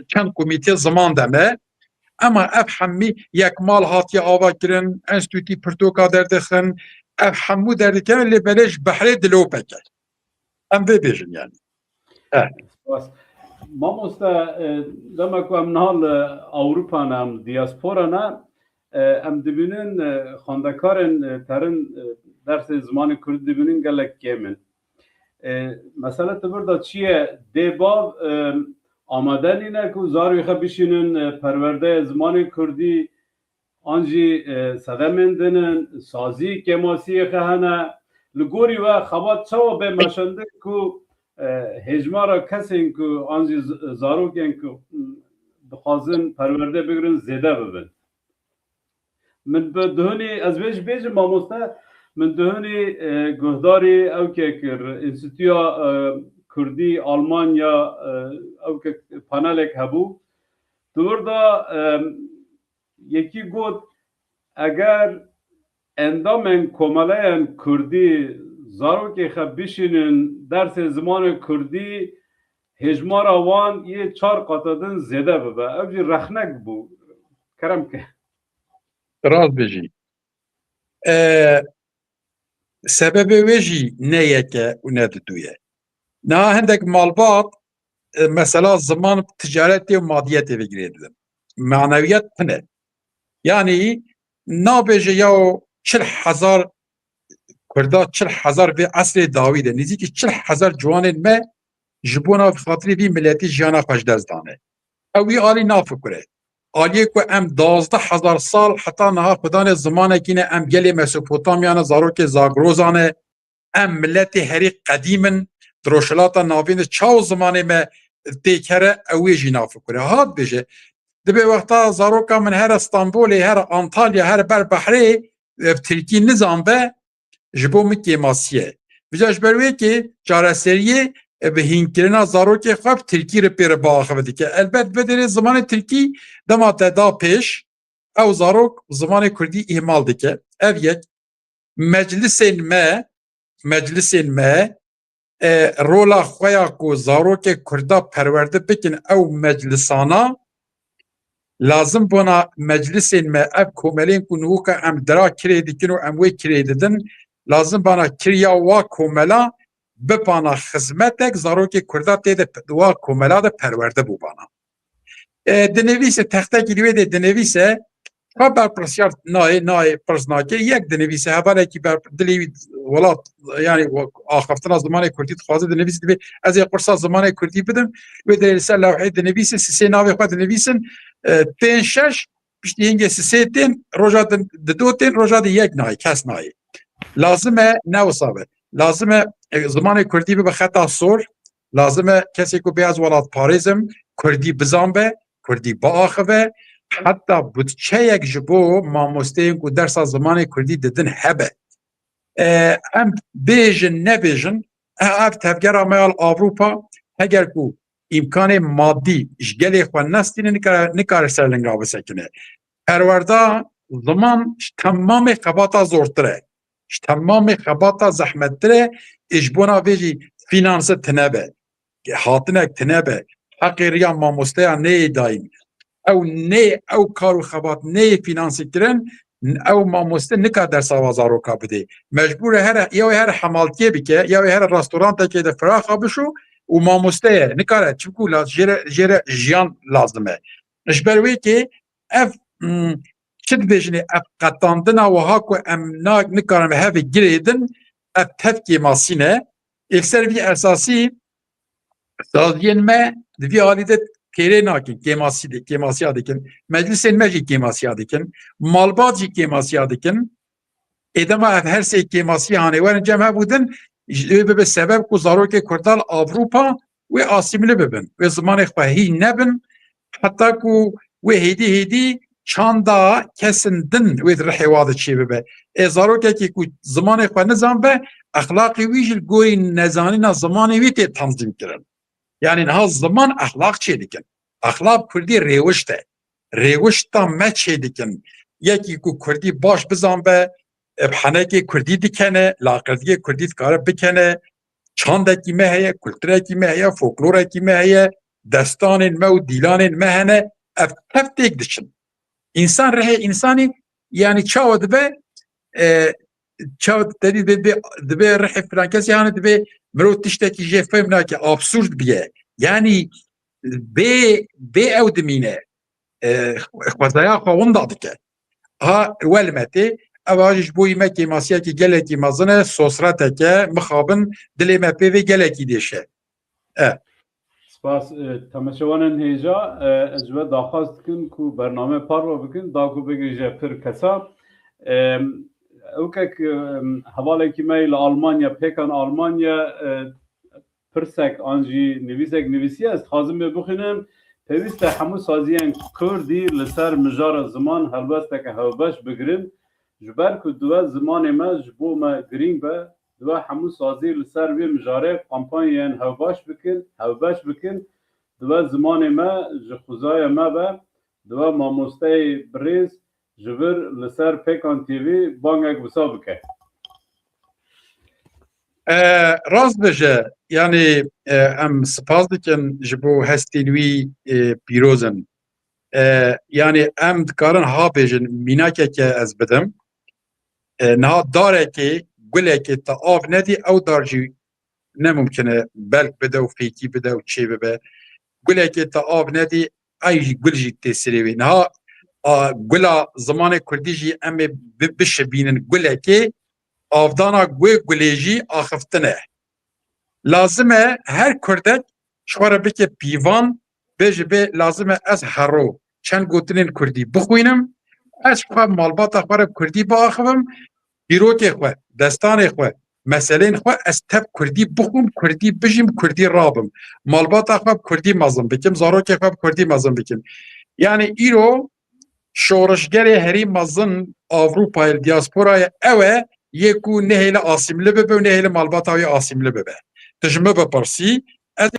چند کمیته زمان دمه اما اف همی یک مال هاتی آوا کرن انستیتوتی پرتوکا دردخن اف همو دردکن لی بلش بحری دلو بکر ام بیجن یعنی ما مستا لما کو ام نهال اوروپا نام دیاسپورا نه ام دبینن خواندکارن ترن درس زمان کرد دبینن گلک کمن مثلا تبردا چیه دیباب آماده نینه که زاروی خبیشینن پرورده زمان کردی آنجی صدمندنن سازی کماسی خهنه لگوری و خواد چاو به مشنده که هجمارا کسی که آنجی زاروکن که بخوازن پرورده بگرن زیده ببن من به دهنی از بیج ماموسته من دهنی گهداری او که انستیتویا کردی آلمانیا او که پانلک هبو دوردا یکی گفت اگر اندامن کمالیان کردی زاروکی خب بشینن درس زمان کردی هجمار آوان یه 4 قطادن زده ببه اوجی رخنک بو کرم که راز بجی سبب ویجی نه یکه و نه دویه نه هندک مالبات مثلا زمان تجارتی و مادیتی بگیردن معنویت پنه یعنی نابجه یا 40,000 کرده 40,000 به عصر داویده نزدیک 40,000 جوان ما جبونا خاطری بی ملتی جانا خوش دزدانه اوی آلی نافکره آلیه که ام 12,000 سال حتی نها خدان زمانه کینه ام گلی مسوپوتامیانه زاروک زاگروزانه ام ملتی هری قدیمن دروشلاتا ناوین چاو زمانه ما دیکره اوی جی نافکره هاد بشه دبی وقتا زاروکا من هر استانبولی هر انطالیا هر بر بحری ترکی نظام به جبو مکی ماسیه بجاش بروی که جارسریه به هینکرنا زاروکی خواب ترکی رو پیر باخه بدی که البته بدر زمان ترکی دما تدا پیش او زاروک زمان کردی احمال دی که او یک مجلسین ما رولا خویا کو زاروک کردا پرورده بکن او مجلسانا لازم بنا مجلسین ما اب کوملین کنو که ام درا کریدی کنو ام وی کریددن لازم بنا کریا وا کوملا بپانا خدمتک زاروکی کردا تیده وا کوملا ده پرورده بو بانا دنویسه تخته گیروی ده دنویسه بر پرسیار نای پرسناکه یک دنویسه هباره که بر دلی ولات یعنی آخفتنا زمان کردی خوازه دنویسه دوی از یک قرصا زمان کردی بدم و در سر لوحه دنویسه سه ناوی خواه دنویسن تین شش پشتی هنگه سه تین روژا دو تین روژا ده یک نای کس نای لازمه نو صابه لازمه زمان کردی به خطا سور لازمه کسی که بیاز ولات پاریزم کردی بزنبه کردی باخبه حتی بودچه یک جبو ماموسته که درس زمان کردی ددن هبه ام بیجن نبیجن اف تفگر آمیال آوروپا اگر که امکان مادی اشگلی خواه نستینه نکار سرلنگ را بسکنه پرورده زمان تمام خباتا زورتره تمام خباتا زحمتره اجبونا بیجی فینانس تنبه هاتنک تنبه حقی ریا ماموسته نه دایم او نه او کارو خبات نه فینانسی کرن او ماموسته نکا در سوازارو کا بده مجبور هر حمالتیه بکه یا هر رستوران تا که ده فراخ بشو و ماموسته نکاره چونکو جیر جیان لازمه اجبروی که اف چید بجنه اف قطاندنا و هاکو ام نکارم هفه گریدن اف تفکی ماسینه اکسر بی اساسی سازین ما دوی آلیده کره ناکن کیماسی آدکن مجلسین مجی کیماسی آدکن مالباجی کیماسی آدکن ادامه هر سه کیماسی هانه ورن جمع بودن به سبب که زارو که کردال آوروپا و آسیمله ببن و زمان خواهی نبن حتی که و هیدی چاندا کسندن و رحی واده چی ببه زارو که زمان خواه نظام به اخلاقی ویجل گوی نزانی نا زمانی ویتی تنظیم کرن yani ha zaman ahlak çedikin. Ahlak Kurdî rêwiş te. Rêwiş ta me çedikin. Yekî ku Kurdî baş bizan be, henekê Kurdî dikene, laqilgê Kurdî dikare bikene, çandekî me heye, kulturekî me heye, folklorekî me heye, destanên me û dîlanên me hene, ev tevtêk diçin. İnsan rehê insanî yani çawa dibe çawa dibe rehê filan kesî hane dibe مرو تشتكي جيف فهمنا كي ابسورد بيه يعني بي او دمينه خوازايا خوون دادك ها ولمتي اواجش بوي مكي ماسيا كي جلكي مازنه سوسراتك مخابن دلي ما بي جلكي ديشه سپاس تماشاوانن هیجا اجوه داخواست کن که برنامه پارو بکن داکو بگیجه پر کسا اوکه حواله که میل آلمانیا پیکان آلمانیا پرسک آنجی نویسی است خازم بخونم پیوست همو سازیان کردی لسر مجار زمان هلوسته که هوبش بگرن جبر که دو زمان ما جبو ما گرین به دو همو سازی لسر وی مجاره کمپانیان هوبش بکن دو زمان ما جخوزای ما به دو ماموسته بریز جبر لسر پیکان تیوی بانگک بسا بکه راست بشه یعنی ام سپاس دکن جبو هستینوی پیروزن یعنی ام دکارن ها بیجن میناکه که از بدم نه داره که گله که تا آف ندی او دارجی نممکنه بلک بده و فیکی بده و چی بده گله که تا آف ندی ای گلجی تسریوی نه گلا زمان کردی جی ام بشبینن گله که آفدانا گلیجی آخفتنه لازمه هر کردک شواره بکه پیوان بجه به لازمه از هرو چند گوتنین کردی بخوینم از خواه مالبات اخوار کردی با آخوام بیروک خواه دستان خواه مسئلین خواه از تب کردی بخوم کردی بجیم کردی رابم مالبات اخواه کردی مازم بکم زاروک خواه کردی مازم بکم یعنی ایرو شورشگر هری مازن آوروپای دیاسپورای اوه یکو نهیل آسیمله ببه و نهیل مالبات های آسیمله ببه تجمه بپرسی از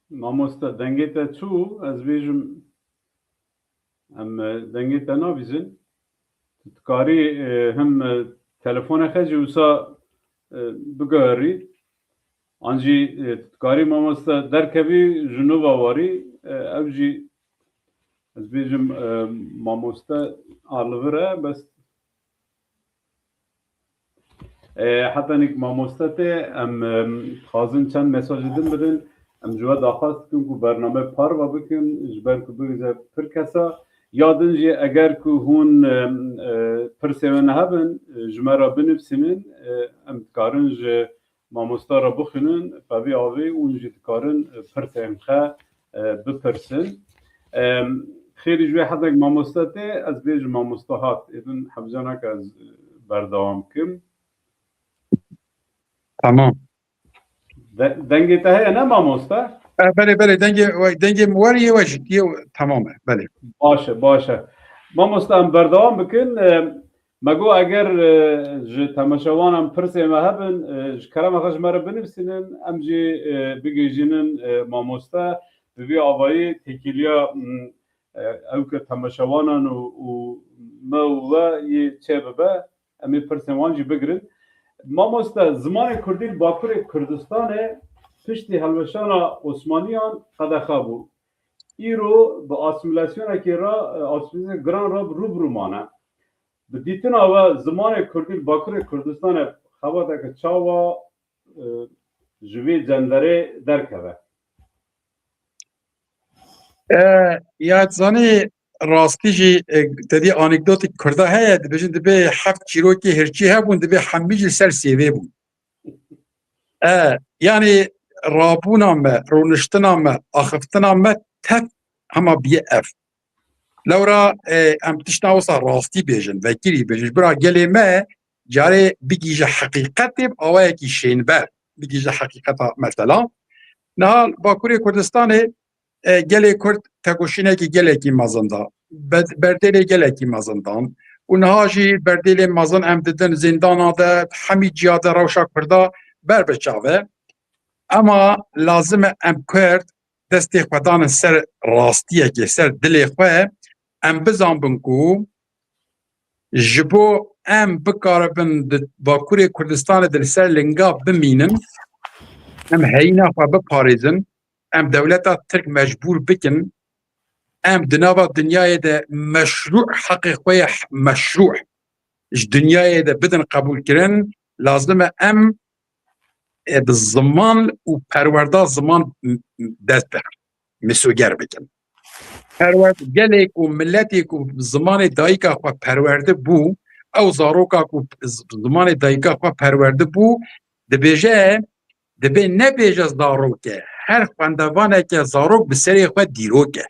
ماموستا دنگیتا چو از بیجم ام دنگیتا نابیزن تکاری هم تلفون خیلی وسا بگاری آنجی تکاری ماموستا درکبی جنوب آواری اوجی از بیجم ماموستا آلوره بس حتی نیک ماموستا ته ام خازن چند مساج دن بدن ام جوا داخواست کن که برنامه پار و بکن جبر که بگیزه پر کسا یادن جی اگر که هون پرسیون هبن جمعه بنفسینن ام تکارن جی ماموستا را بخونن پاوی آوی اون جی تکارن پرسیون خواه بپرسن خیلی جوی حدک ماموسته از بیج ماموستهات ایدن حبجانک از بردوام کم تمام دنگی ته نه ماموسته بله دنگ مواری و جدی تمامه بله باشه ماموسته هم بردوام بکن مگو اگر تماشاوانم پرسه مهبن کرم خش مره بنفسینن امجی بگیجینن ماموسته ببی آوایی تکیلیا او که تماشاوانان و ما و یه چه ببه امی پرسوانجی بگرن ماموسته زمان کردی باکور کردستانه پشتی هلوشان عثمانیان قدخه بود ایرو به آسیمیلاسیون که را آسیمیلاسیون گران را روبرو مانه به دیتن آوا زمان کردی باکور کردستان خواهد که چاوا جوی جندره درکوه یاد زنی راستی جی تدی آنکدوتی کرده هست بجن دبی 7 چیروکی هرچی هبون دبی همیشه سر سیوه بود یعنی رابونامه رونشتنامه آخفتنامه تک همه بیه اف لورا ام تشناوسا راستی بیجن وکیلی بیجن برا گلی ما جاره بگیجه حقیقتی آوه کی شینبر بگیجه حقیقتا مثلا نهال باکوری کردستانه گلی کرد تگوشینه کی گلی کی مازنده بردیل گلی کی مازندان و نهاجی بردیل مازن ام ددن زندان آده همی جیاده روشا کرده بر بچاوه اما لازم ام کرد دستی خودان سر راستیه که سر دلی خواه ام بزنبن کو جبو ام بکاربن باکوری کردستان در سر لنگا بمینن ام هینا خواه بپاریزن ام دولتا ترک مجبور بکن ام دنابا دنیای ده مشروع حق خواه مشروع دنیای ده بدن قبول کرن لازم ام بالزمان و پرورده زمان دست بخن مسوگر بکن پرورد گلیک و ملتیک و زمان دایکا خواه پرورده بو او زاروکا و زمان دایکا خواه پرورده بو دبی نبیجه زاروکه هر خواندوانه که زاروک بسری خواه دیروکه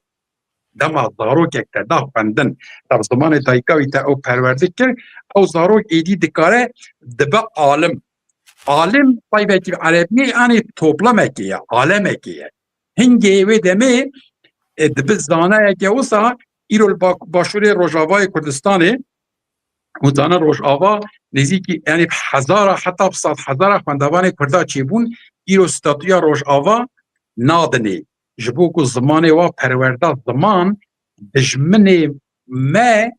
دما زاروک اکتا دا خواندن در زمان دایکاوی تا او پرورده کر او زاروک ایدی دکاره دبا عالم طيبة عربية يعني توبلمكية عالمكية هنجي ودمي دبزانه که وسا ایرو باشوری روجاوای کردستانه وزانه روجاوا نزدیکی یعنی هزار حتی 100,000 خواندوان کردا چیبون ایرو ستاتویا روجاوا نادنی جبو کو زمانه و پرورده زمان دجمن ما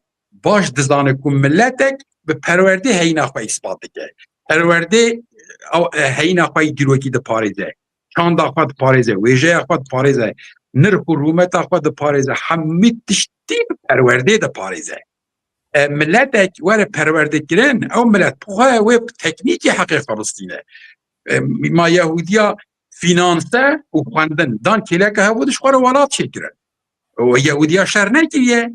باش دزانه کو ملتک به پرورده هینا خو اثبات که پرورده او هینا خو دیروکی د پاریزه چاند خو پاریزه ویژه خو پاریزه نرخ و رومت خو د پاریزه همه تشتی پرورده د پاریزه ملتک ور پرورده کرن او ملت بخواه و تکنیکی حق فلسطینه ما یهودیا فینانسه و خواندن دان کلک هودش خواه ولات شکرن و یهودیا شر نکریه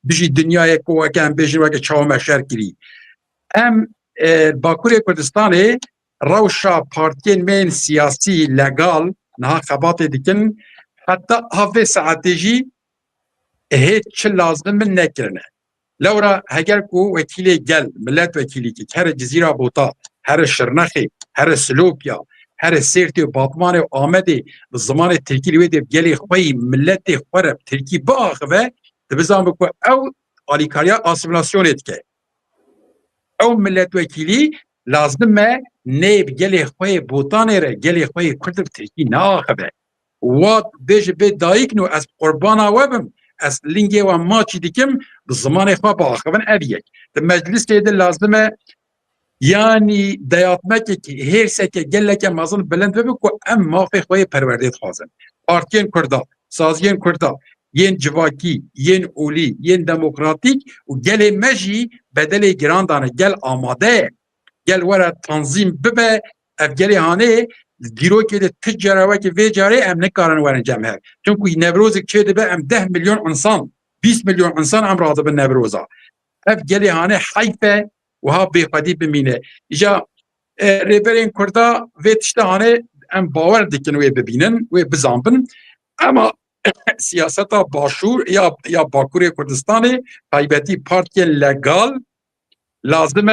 دجی دنیای کوکن بیشن وکه چاومه شر کری ام باکوری کردستانه روشا پارتین مین سیاسی لگال نها خبات دیکن حتی هفه ساعتیجی هیچ لازم نکرنه لورا هگر کو وکیلی گل ملت وکیلی که هر جزیره بوتا هر شرنخی هر سلوپیا هر سیرتی و باطمان و آمده به زمان ترکی لویده گلی خوی ملت خورب ترکی باخوه دبزان بکو او آلیکاریا آسیمیلاسیونت که او ملت وکیلی لازمه نیب گلی خوی بوتانه را گلی خوی کرد ترکی ناخوه واد بیش به دایک نو از قربانا وبم از لینگی و ماچی دیکم به زمان خواه باخوان اویک ده مجلس که ده لازمه یعنی دیاتمه که هر سکه گله که مازن بلند ببکو ام مافی خواه پرورده خوازن پارتین کرده سازین کرده ین جواکی ین اولی ین دموکراتیک و گل مجی بدل گراندانه گل آماده گل ورا تنظیم ببه اف گلی هانه دیرو که ده تجاره که وی جاره ام نکارن ورن جمعه چون که نوروز که ده به ام 10 میلیون انسان 20 میلیون انسان ام راضی به نوروزا اف گلی هانه حیفه و ها بیخودی بمینه ایجا ریبرین کرده وی تشته هانه ام باور دیکن وی ببینن وی بزنبن اما siyaseta başûr ya Bakurê Kurdistanê taybetî partiyên legal lazim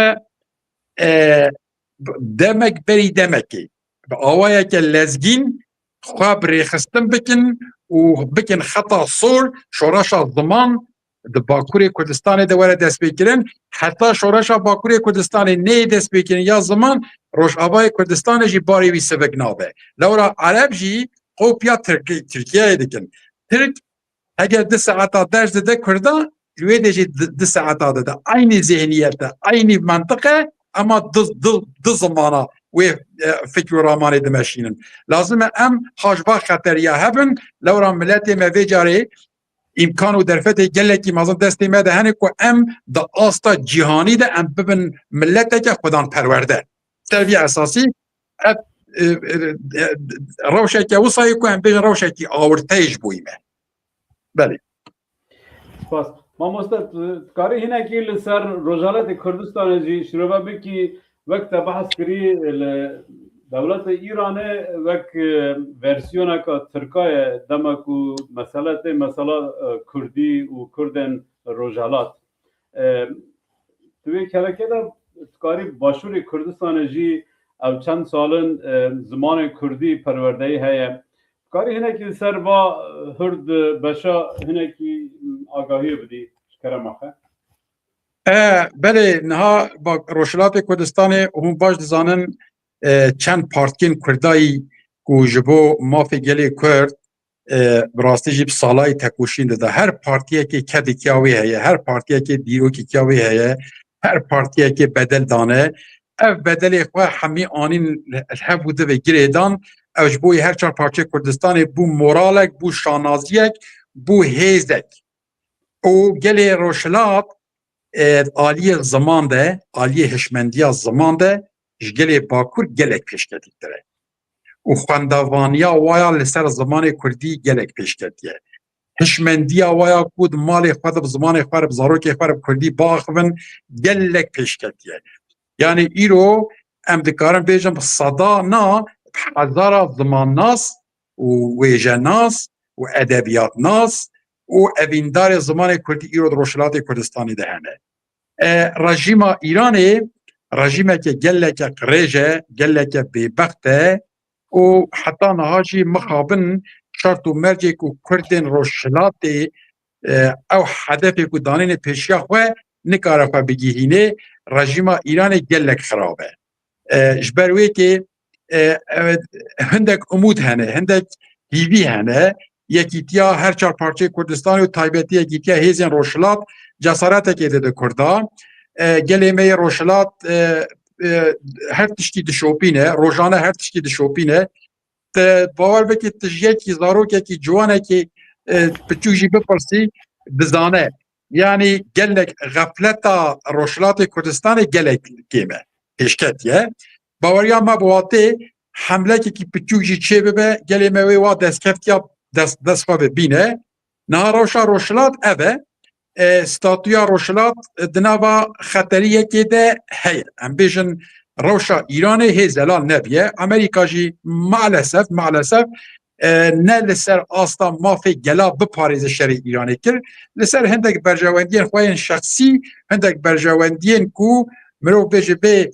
e demek berî demekê bi awayeke lezgîn xwe birêxistin bikin û bikin xeta sor şoreşa ziman di Bakurê Kurdistanê de were destpêkirin heta şoreşa Bakurê Kurdistanê neyê destpêkirin ya ziman Rojavayê Kurdistanê jî barê wî sivik nabe. Lewra Ereb jî kopya Tirkiyeyê dikin. Tirk eger 2 saeta ders dide Kurda wê de jî 2 saeta dide. Aynı zihniyete, aynı mantıke ama di zimana wê fikr û ramanê dimeşînin. Lazim e em hajba xeteriya hebin lewra milletê me vê carê imkan û derfetê gelekî mezin destê me de hene ku em di asta cîhanî de em bibin milleteke xwedanperwerde. Terbiye esasî ev rewşeke wisayê ku em bêjin rewşekî awirteyê ji boî me. Belê. Spas. Mamoste karî hinekî li ser Rojaletê Kurdistanê jî şirove bikî wek te behs kirî li dewletê Îranê wek versiyoneka Tirkaye dema ku mesele tê mesela Kurdî û Kurdên Rojalat. Di vê kelekê de karî Başûrê Kurdistanê jî ev çend salin zimanê Kurdî perwerdeyî heye. Karî hinekî li ser va hird beşa hinekî agahiyê bidî ji kerema xwe. Belê niha Rojhilatê Kurdistanê hûn baş dizanin çend partiyên Kurdayî ku ji bo mafê gelê Kurd bi rastî jî bi salayê tekoşîn dide. Her partiyekê kedekîya wê heye, her partiyekê dîrokîya wê heye, her partiyekê bedel dane. Ev bedelê xwe hemî anîn hebû divê girê dan ew ji bo her çar parçeyê Kurdistanê bû moralek, bû şanaziyek, bû hêzek. û gelê Rojhilat aliyê ziman de, aliyê hişmendiya ziman de ji gelê Bakur gelek pêşketîktir e. û xwendavaniya waya li ser zimanê Kurdî gelek pêşketiye. Hişmendiya waya ku di malê xwe de bi zimanê xwe re bi zarokê xwe re bi Kurdî biaxivin gelek pêşketiye. Yani îro em dikarin bêjin bi seda na hezara zimannas û wêjenas û edebiyatnas û evîndarê zimanê Kurdî îro di Rojhilatê Kurdistanê de hene. Rejîma Îranê rejîmeke geleke qirêj e, geleke bêbext e û heta niha jî mixabin şert û mercê ku Kurdên Rojhilatê ew hedefê ku danîne pêşiya xwe nikare xwe bigihîne rejîma Îranê gelek xirab e. Ji ber wê kê hindek umûd hene, hindek hîvî hene yekîtiya her çar parçeyê Kurdistanê û taybetî yekîtiya hêzên Rojhilat cesaretekê dide Kurda. Gelê me yê Rojhilat her tiştî dişopîne, rojane her tiştî dişopîne. Te bawer bike tu ji yekî zarokekî ciwanekî piçûk jî bipirsî dizane. Yani gelek xefleta Rojhilatê Kurdistanê gelek kême pêşketiye. Baweriya me bi watê hemlekekî piçûk jî çê bibe gelê me wê wa destkeftiya dest xwe bibîne. Niha rewşa Rojhilat ev e. Statûya Rojhilat di nava xeteriyekê de heye. Em bêjin rewşa Îranê hê zelal nebiye. Amerîka jî maalesef ne li ser asta mafê gela biparêze şerê Îranê kir. Li ser hindek berjewendiyên xwe yên şexsî, hindek berjewendiyên ku mirov bêje bê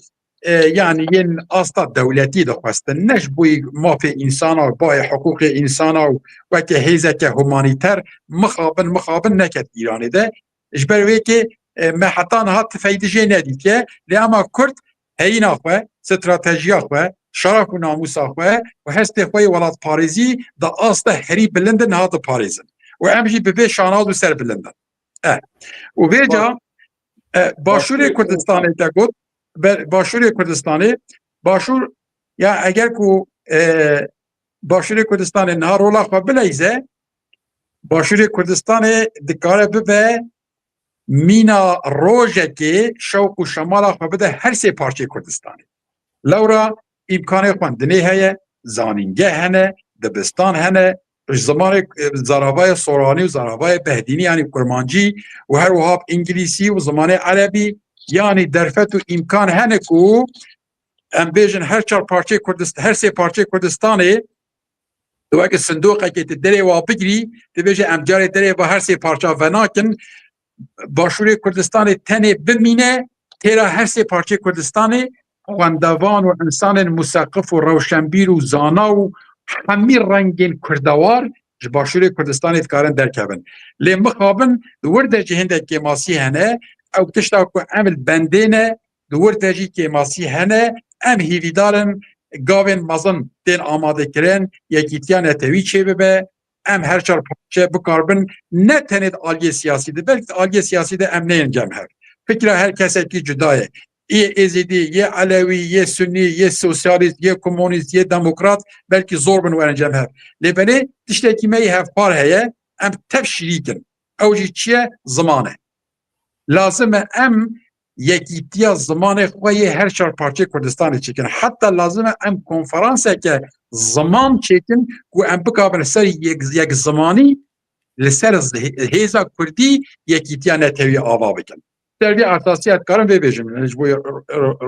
yani yên asta dewletî dixwestin. Ne ji bo mafê însana û bayê hiqûqê însana û weke hêzeke humanîter mixabin neket Îranê de. Ji ber wê kê me heta niha tifeydî jê nedîtiye lê ema Kurd heyîna xwe, stratejiya xwe, şeref û namûsa xwe û hestê xwe yê welatparêzî di asta herî bilind niha diparêzin. û em jî bi vê şanaz û serbilindin. û vêca Başûrê Kurdistanê te got Başûrê Kurdistanê başûr ya eger ku Başûrê Kurdistanê niha rola xwe bileyze Başûrê Kurdistanê dikare bibe mîna rojekê şewq û şemala xwe bide her sê parçeyê Kurdistanê. Lewra îmkanê xwendinê heye, zanîngeh hene, dibistan hene, ji zimanê zaravaya Soranî û zaravaya Behdînî yanî Kurmancî û her wiha îngilîsî û zimanê Erebî yanî derfet û îmkan hene ku em bêjin her çar parçeyê Kurdistan, her sê parçeyê Kurdistanê تو اگه صندوق که دره و بگیری دبیجه امجار دره با هر سه پارچه وناکن باشور کردستان تنه بمینه تیرا هر سه پارچه کردستان خواندوان و انسان مثقف و روشنبیر و زانا و همی رنگین کردوار باشور کردستان کارن درکبن لی مخابن دور درجه هنده که ماسی هنه او تشتا که عمل بندینه دور درجه که ماسی هنه ام هیویدارن گاوین مزن دین آماده کرن یکیتیا نتوی چه ببه ام هر چار پارچه بکاربن نه تنید آلیه سیاسی ده بلکه آلیه سیاسی ده ام نه انجام هر فکر هر کسی که جدایه یه ازیدی، یه علوی، یه سنی، یه سوسیالیست، یه کمونیست، یه دموکرات بلکه زور بن و انجام هر لبنه تشتکی می هفپار هیه ام تف شریکن اوجی چیه زمانه لازمه ام یکیتیا زمان خوی هر چهار پارچه کردستان چکن حتی لازمه ام کنفرانسه که زمان چکن و ام بکابن سر یک زمانی لسر هیزا کردی یکیتیا نتوی آوا بکن دربی اساسیت کارم ببیجم نجبوی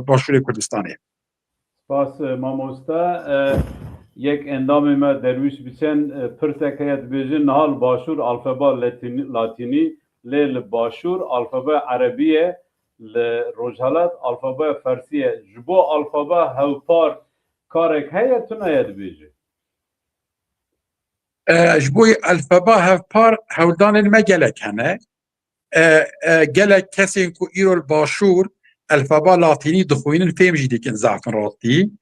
باشور کردستانی سپاس ماموستا یک اندام ما درویش بچن پرسکیت بیجن نهال باشور الفبا لاتینی لیل باشور الفبا عربیه لروجهالات الفبا فارسیه جبو الفبا هوپار کارک هیه تو ناید بیجه جبوی الفبا هفپار هودان ما گلک هنه گلک کسی که ایرول باشور الفبا لاتینی دخوینن فهم جیدی کن زعفن راتی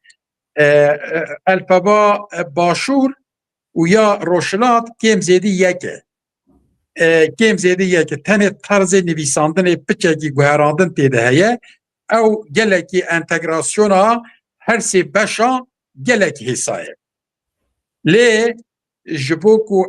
الفبا باشور و یا روشلات کم زیدی یکه کم زیدی یکه تنه طرز نویساندن پچکی گوهراندن تیده هیه او گلکی انتگراسیونا هر سی بشا گلکی حسایه لی جبوکو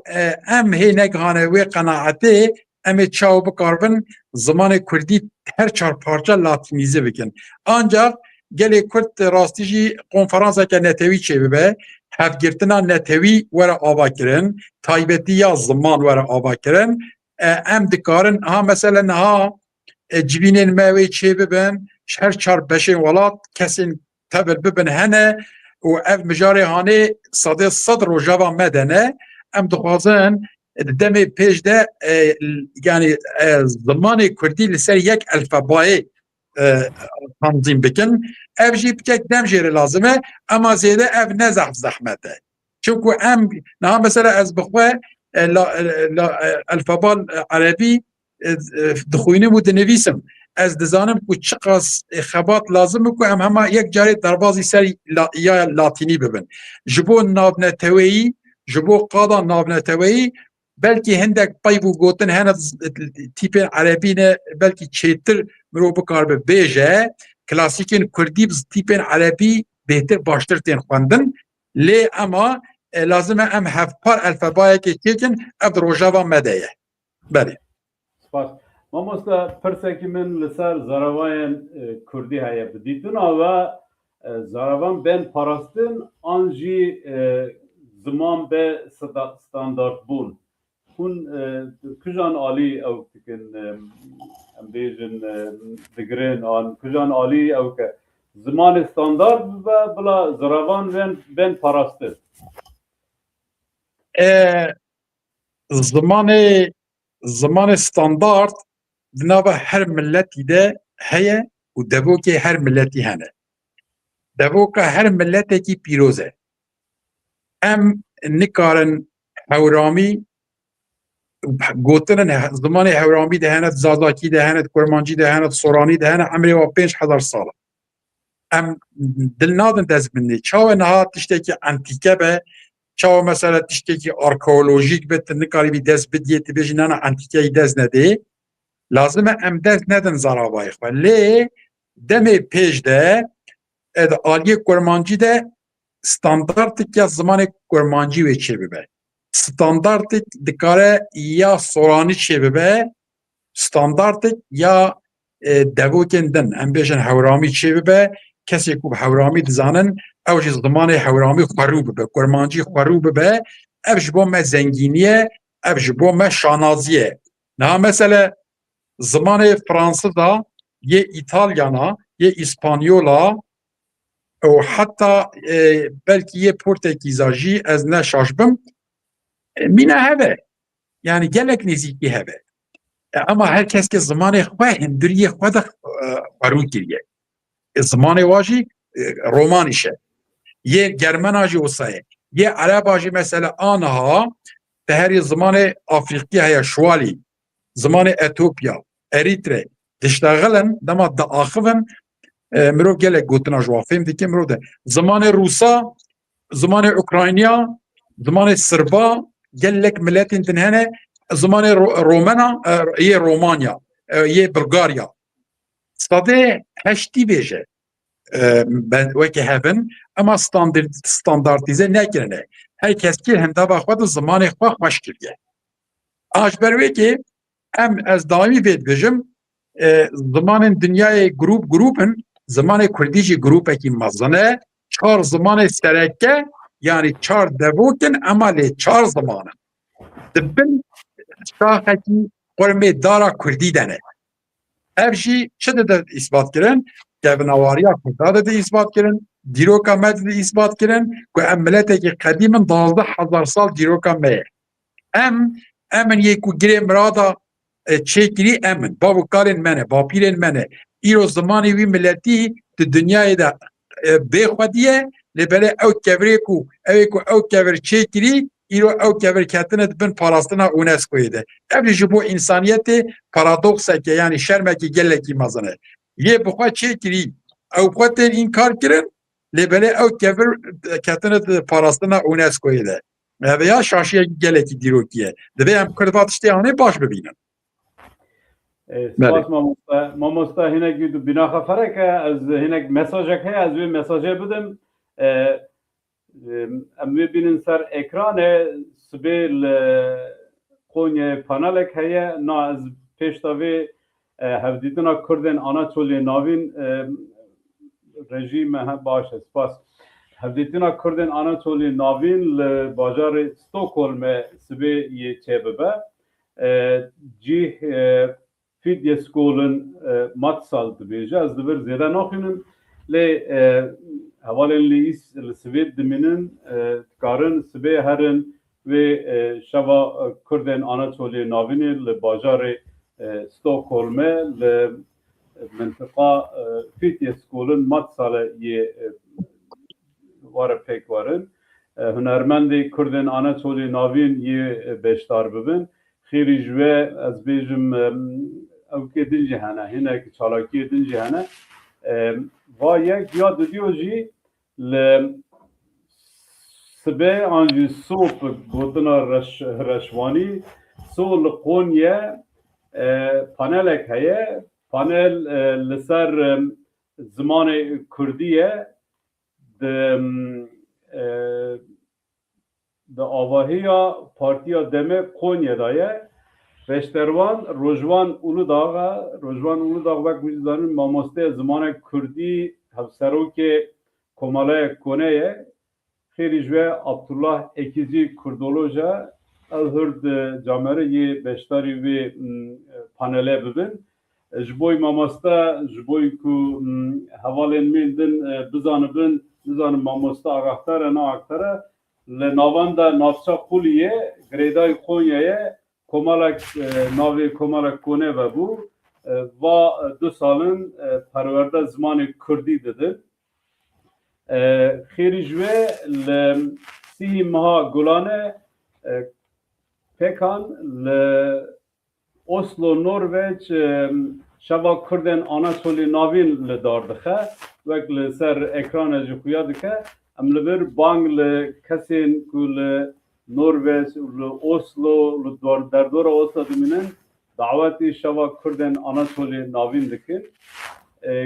ام هی نگهانه قناعته ام چاو بکاربن زمان کردی هر چهار پارچه لاتینیزه بکن آنجا گلی کرد راستیجی کنفرانسا که نتوی چه ببه هفگرتنا نتوی وره آبا کرن تایبتی یا زمان وره آبا کرن ام دکارن ها مثلا ها جبینین موی چه ببن هر چهار بشه ولاد کسین تبل ببن هنه و اف مجاری هانه صد روژاوا مدنه ام دخوازن دم پیش ده یعنی زمان کردی لسر یک الفبای تنظیم بکن اف جی بچک دم جیر لازمه اما زیده اف نزح زحمته چونکو ام نه مثلا از بخواه الفبا عربی دخوینه بود نویسم از دزانم که چقاس خبات لازم که هم همه یک جاری دربازی سری یا لاتینی ببن جبو نابنتوی جبو قادا نابنتوی بلکه هندک پایبو گوتن هنه تیپ عربی نه بلکه چیتر مرو بکار به بیجه کلاسیکین کردی بز تیپ عربی بهتر باشتر تین خواندن لی اما لازمه ام هفپار الفبایی که چیکن اب روژاوا مدهیه بله سپاس ماموستا پرسکی من لسر زاراوان کردی هیه بدیتون و زاراوان بین پاراستن آنجی زمان به ستاندارد بون اون کجان عالی او تکن بیجن دگرین آن کجان عالی او که زمان استاندارد و بلا زاراوان بین پاراستن زمان استاندارد دنابه هر ملتی ده هیه و دبو که هر ملتی هنه دبو که هر ملتی که پیروزه ام نکارن هورامی گوتن زمان هورامی دهنت زازاکی دهنت کرمانجی دهنت سورانی دهنت عمری و 5000 ساله ام دلنادن دست بندی چاو نها تشتی که انتیکه به چاو مثلا تشتی که آرکولوژیک به نکاری بی دست بدیه تبیجی نانا انتیکه دست نده لازمه ام دست ندن زرابای خواه لی دم پیش ده آلیه کرمانجی ده ستاندارد که زمان کرمانجی و چه ببه ستاندارد دکاره یا سورانی چه ببه ستاندارد یا دبوکندن هم بیشن هورامی چه ببه کسی که هورامی دزانن اوش زمان هورامی خورو ببه کرمانجی خورو ببه اوش با ما زنگینیه اوش با ما شانازیه نه مثلا زمان فرانسه دا یه ایتالیانا یه اسپانیولا و حتی بلکی یه پورتکیزا جی از نشاش بم مینه هبه یعنی گلک نزیکی هبه اما هر کس که زمان خواه هندری خواه ده قرون کریه زمان واجی رومانیشه یه گرمن آجی وصایه یه عرب آجی مثلا آنها به هر زمان افریقی هیا شوالی زمان اتوپیا اریتره دشتغلن دما دا آخفن مرو گلک گوتنا جوافیم دیگه مرو ده زمان روسا زمان اوکراینیا زمان سربا گلک ملتین تنهنه زمان رومانا یه رومانیا یه بلغاریا ساده هشتی بیجه وکی هفن اما ستاندارتیزه نکرنه هر کس که هم دابا خود زمان خواه خوش کریه آج بروی که هم از دائمی بید بجم زمان دنیای گروپن زمان کردیجی گروپ اکی مزنه 4 زمان سرکه yani 4 devokên ama lê 4 zamanin dibin şaxekî xurmê dara Kurdî de ne ev jî çi dide îsbat kirin kevnawariya Kurda de îsbat kirin dîroka me de îsbat kirin ku em miletekî qedîmin 12,000 sal dîroka me ye em yê ku girê mirada çêkirî em bav karên me ne bapîrên me ne îro zimanê wî miletî di dunyayê de bêxwediye لبله او کبری کو او کبر چیکری ایرو او کبر کتنه بن پاراستنا اونسکو ده ابل جبو انسانیت پارادوکس که یعنی شرمکی گلکی مزنه یه بخوا چیکری او قوتن انکار کرن لبله او کبر کتنه پاراستنا اونسکو ده veya şaşıya geleki dirokiye de hem kırvatıştı hani baş bebinin سپاس مامۆستا هینێک بیناخە فەرەکە ئەس هینێک مەساژێک هەیە ئەس وێ مەساژێ بدەم ئەم وێ بینن سەر ئێکرانێ سبێ لە قۆنیە پانەلێک هەیە نا ئەس پێشتا وێ هەفدیتنا کوردên Anatolê navîn rejîme baş e spas hevdîtina Kurdên Anatolê navîn li bajarê Stockholmê sibê yê çêbibe cih fidye skolên matsal dibêje ez dibir zêde naxwînim lê hevalên li sibê dimînin dikarin sibê herin wê şeva Kurdên Anatolê navînê li bajarê Stockholmê li mintiqa fidye skolên matsalê yê were pêk werin hunermendê Kurdên Anatolê navîn yê beşdar bibin خیری جوه از بیجم او که دنجی هنه هنه که چالاکی دنجی هنه و یک یاد دیو جی سبه آنجی صوب گوتنا رشوانی سو لقونیه پانلک هیه پانل لسر زمان کردیه د آواهیا پارتیا دمه قونیه دایه رشتروان روجوان اولو داغ وک وجدانن ماموسته زمان کردی هفسروک کمالای کنه خیلی جوه عبدالله اکیزی کردولوژا الهرد جامعه یه بشتاری و پانله ببین جبوی ماموسته جبوی که حوالین میندن بزانن ماموسته آگاهتره نه آگاهتره لناواندا نافچا قولیه گریدای قونیه کمالک ناوی کمالک کنه و بو و 2 سالن پرورده زمان کردی داده خیلی جوه ل3 ماه گلانه پکان ل اسلو نروژ شوا کردن آناتولی ناوین لدار دخه وک لسر اکران جخویا دکه املبر بانگ لکسین کل نروژ ل اسلو در دور اسلو دمینن دعوتی شوا کردن آناتولی ناوین دکه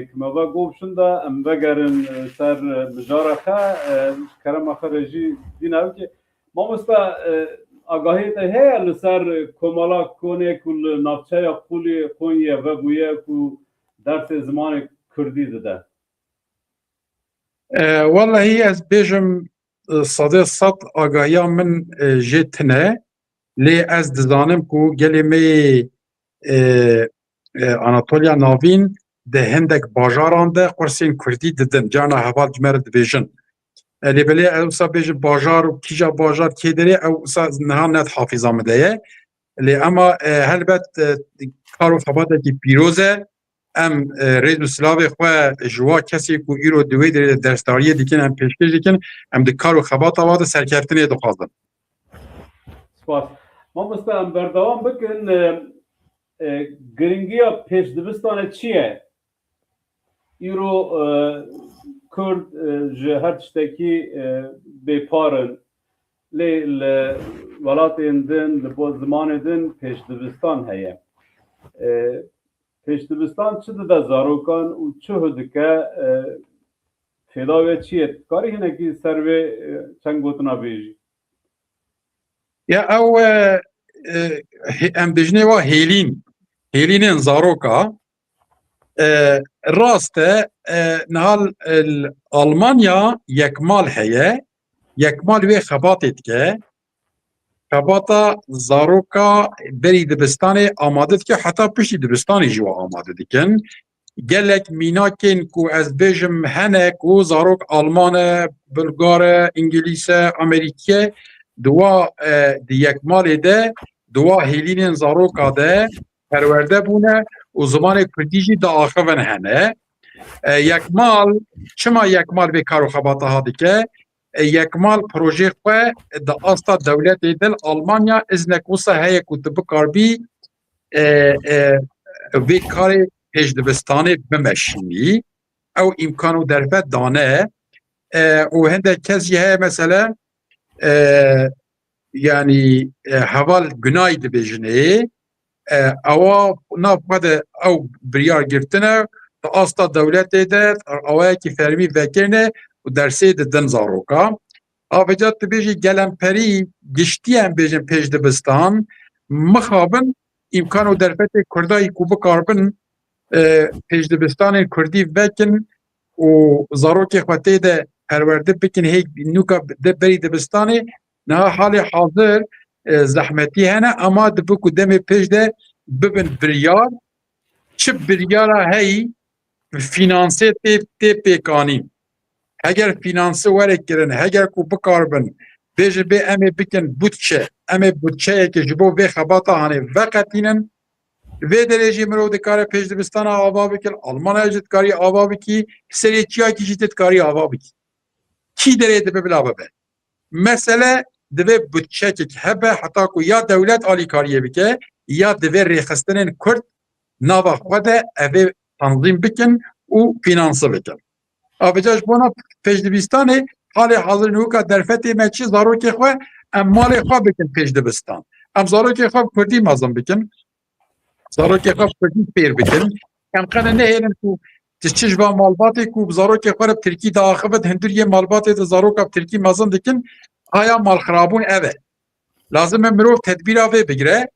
کما و گوشن دا ام بگرن سر مجارخه کرم آخرجی دینه که ما مستا آگاهی ته هی لسر کمالا کنه کل نافچه قولی قونیه و بویه کو درس زمان کردی داده والله از بیجم صد آگاهی من جتنه لی از دزانم کو گلی می آناتولیا ناوین de hindek bajaran de kursên Kurdî didin cana heval cmer dibêjin lêbelê ewsa bêjin bajar û kîja bajar kê derê ewsa niha net hafîza me de ye lê ema helbet kar û xebatekî pîroz e em rêz û silavê xwe ji wa kesê ku îro di wê derê de dersdariyê dikin em pêşkêş dikin em di kar û xebata wa de serkeftinê dixwazin. Spas. Mamosta em berdewam bikin giringiya pêşdibistanê çi ye? Îro Kurd ji her tiştekî bêparin lê li welatên din li bo zimanê din pêşdibistan heye. Pêşdibistan çi dide zarokan û çi dike fêda wê çi ye? Karî hinekî ser wê çend gotina bêjî? Ya ew em dijinê wa hêlînên zaroka rast e nihal Almanya yekmal heye yekmal wê xebatê dike xebata zaroka berî dibistanê amade dike heta piştî dibistanê jî wa amade dikin gelek mînakên ku ez bêjim hene ku zarok Alman e Bulgar e İngilîs e Amerîkî di wa di yekmalê de di wa hêlînên zaroka de perwerde bûne û zimanê Kurdî jî diaxivin hene yekmal çima yekmal vê kar û xebata ha dike yekmal projê xwe di asta dewletê dil Almanya iznek wisa heye ku tu bikarbî vê karê pêşdibistanê bimeşînî ew îmkan û derfet dane û hindek kes jî heye mesele yani heval gunayî dibêjinê ewa nav xwe de ew biryar girtine di asta dewletê de awayekî fermî vekirine û dersê didin zaroka avêca tu bêjî gelemperî giştî em bêjin pêşdibistan mixabin îmkan û derfetê Kurdayî ku bikarbin pêşdibistanên Kurdî vekin û zarokê xwe tê de perwerde bikin hêk nûka de berî dibistanê niha halê hazir zehmetî hene ama dibe ku demê pêş de bibin biryar çi biryara heyî finansê tê pêkanîn heger finansê were kirin heger ku bikarbin bêje bê em ê bikin bütçe em ê bütçeyekê ji bo vê xebata hanê veqetînin vê derê jî mirov dikare pêşdibistana ava bikin Almanya jî dikarî ava bikî serê çiyakî jî dikarî ava bikî kî derê dibe bila bibe mesele divê bütçekek hebe heta ku ya dewlet alîkariyê bike ya divê rêxistinên Kurd nava xwe de evê tanzîm bikin û finanse bikin avêca ji bona pêşdibistanê halê hazir nûka derfetê me çi zarokê xwe em malê xwe bikin pêşdibistan em zarokê xwe Kurdî mezin bikin zarokê xwe Kurdî pêr bikin em qene nehêlin ku çi ji va malbatê ku zarokê xwe re Tirkî diaxivin hinduriyê malbatê de zaroka Tirkî mezin dikin aya malxirabûn ev e lazim e mirov tedbîra vê bigire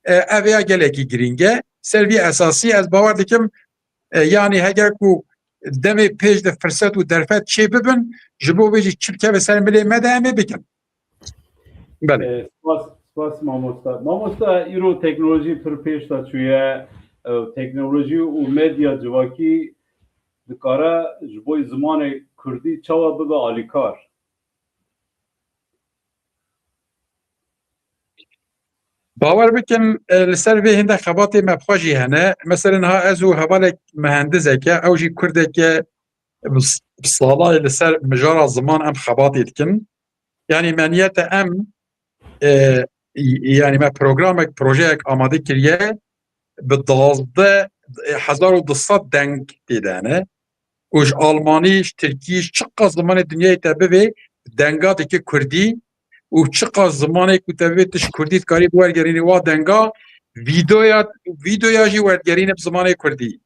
ev ya gelekî giring e ser vî esasî ez bawer dikim yani heger ku demê pêş de firset û derfet çê bibin ji bo wê jî çi bikeve ser milê me de em ê bikin. Belê. Spas mamosta. Mamosta îro teknolojî pir pêş da çûye teknolojî û medya civakî dikare ji bo zimanê Kurdî çawa bibe alîkar. Bawer bikin li ser vê hinde xebatê me xwe jî hene mesela ha ez û hevalek mühendisek e ew jî Kurdek e salayê li ser mijara ziman em xebatê dikin yani meniyete em yani me programek projeyek amade kiriye bi 1200 deng têdane û ji Almanî ji Tirkî ji çiqa zimanê dinyayê te bivê denga dike Kurdî û çiqa zimanê ku te bivê tişt Kurdî dikarî wergerînî wa denga vîdeoya jî wergerîne bi zimanê Kurdî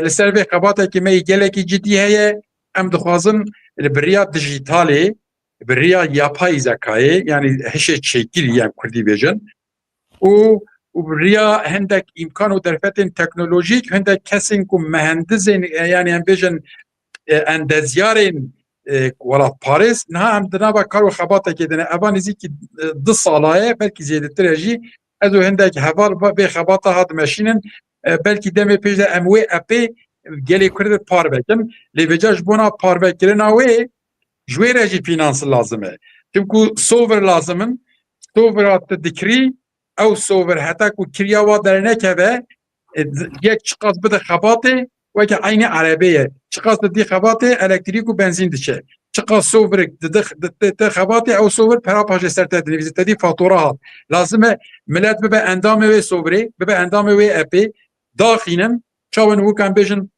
li ser vê xebatekî me gelekî cidî heye em dixwazin li biriya dijîtalê biriya yapay zekayê yani hişê çêkîrî em Kurdî bêjin û biriya hindek îmkan û derfetên teknolojîk hindek kesên ku mühendisên yani em bêjin endezyarên wala Parîs niha em di nava kar û xebatekê dine eva nêzîkî 2 sala ye belkî zêdetir e jî ez û hindek heval vê xebata hat meşînin belki demê pêş de em wê epê gelê Kurd parvekin lê vêca ji bona parvekirina wê ji wê re jî finansı lazım e. Çimku sover lazımın sover te dikirî ew sover heta ku kiriya wa dernekeve yek çıqas bide xebatê weke aynı arabeye çıqas dî xebatê elektrîk û benzîn diçe çıqas soverek dide xebatê ew sover pera paşê ser te dinivîze te dî fatura hat lazım e millet bibe endamê wê soverê bibe endamê wê epê daxînin çawên wikan bêjin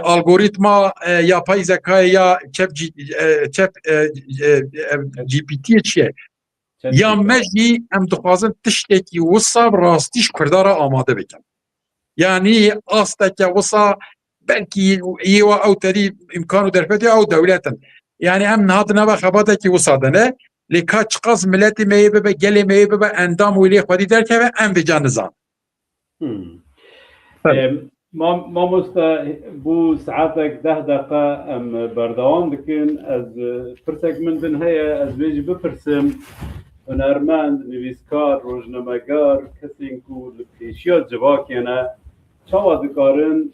algoritma yapay zekayê ya GPT çiye ya me jî em dixwazin tiştekî wisa bi rastî ji Kurda re amade bikin. Yani asteke wisa belkî îwa ew terî imkan û derfetê ew dewletin. Yani em nihatin eva xebatekî wisa dine lê ka çiqas milletê me yê bibe gelê me yê bibe endam û lê xwedî derkeve em vêca nizan. Mamosta bu saatek 10 dakika em berdewam dikin ez pirsek min din heye ez vê jî bipirsim hunermend, nivîskar, rojnamegar kesên ku li pêşiya civakê ne çawa dikarin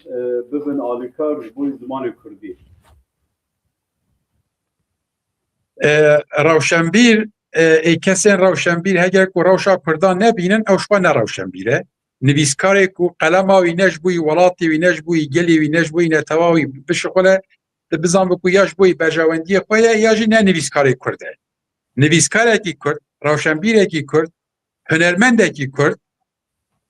bibin alîkar ji bo zimanê Kurdî. Rewşenbîr kesên rewşenbîr heger ku rewşa Kurdan nebînin ew şwa ne rewşenbîr e. Nivîskarê ku qelema wî ne ji bo welatê wî ne ji bo gelê wî ne ji bo netewî wî bişixule di bizan ku ya ji bo berjewendiyê xwe ye ya jî ne nivîskarê Kurd e. Nivîskarekî Kurd, rewşenbîrekî Kurd, hunermendekî Kurd,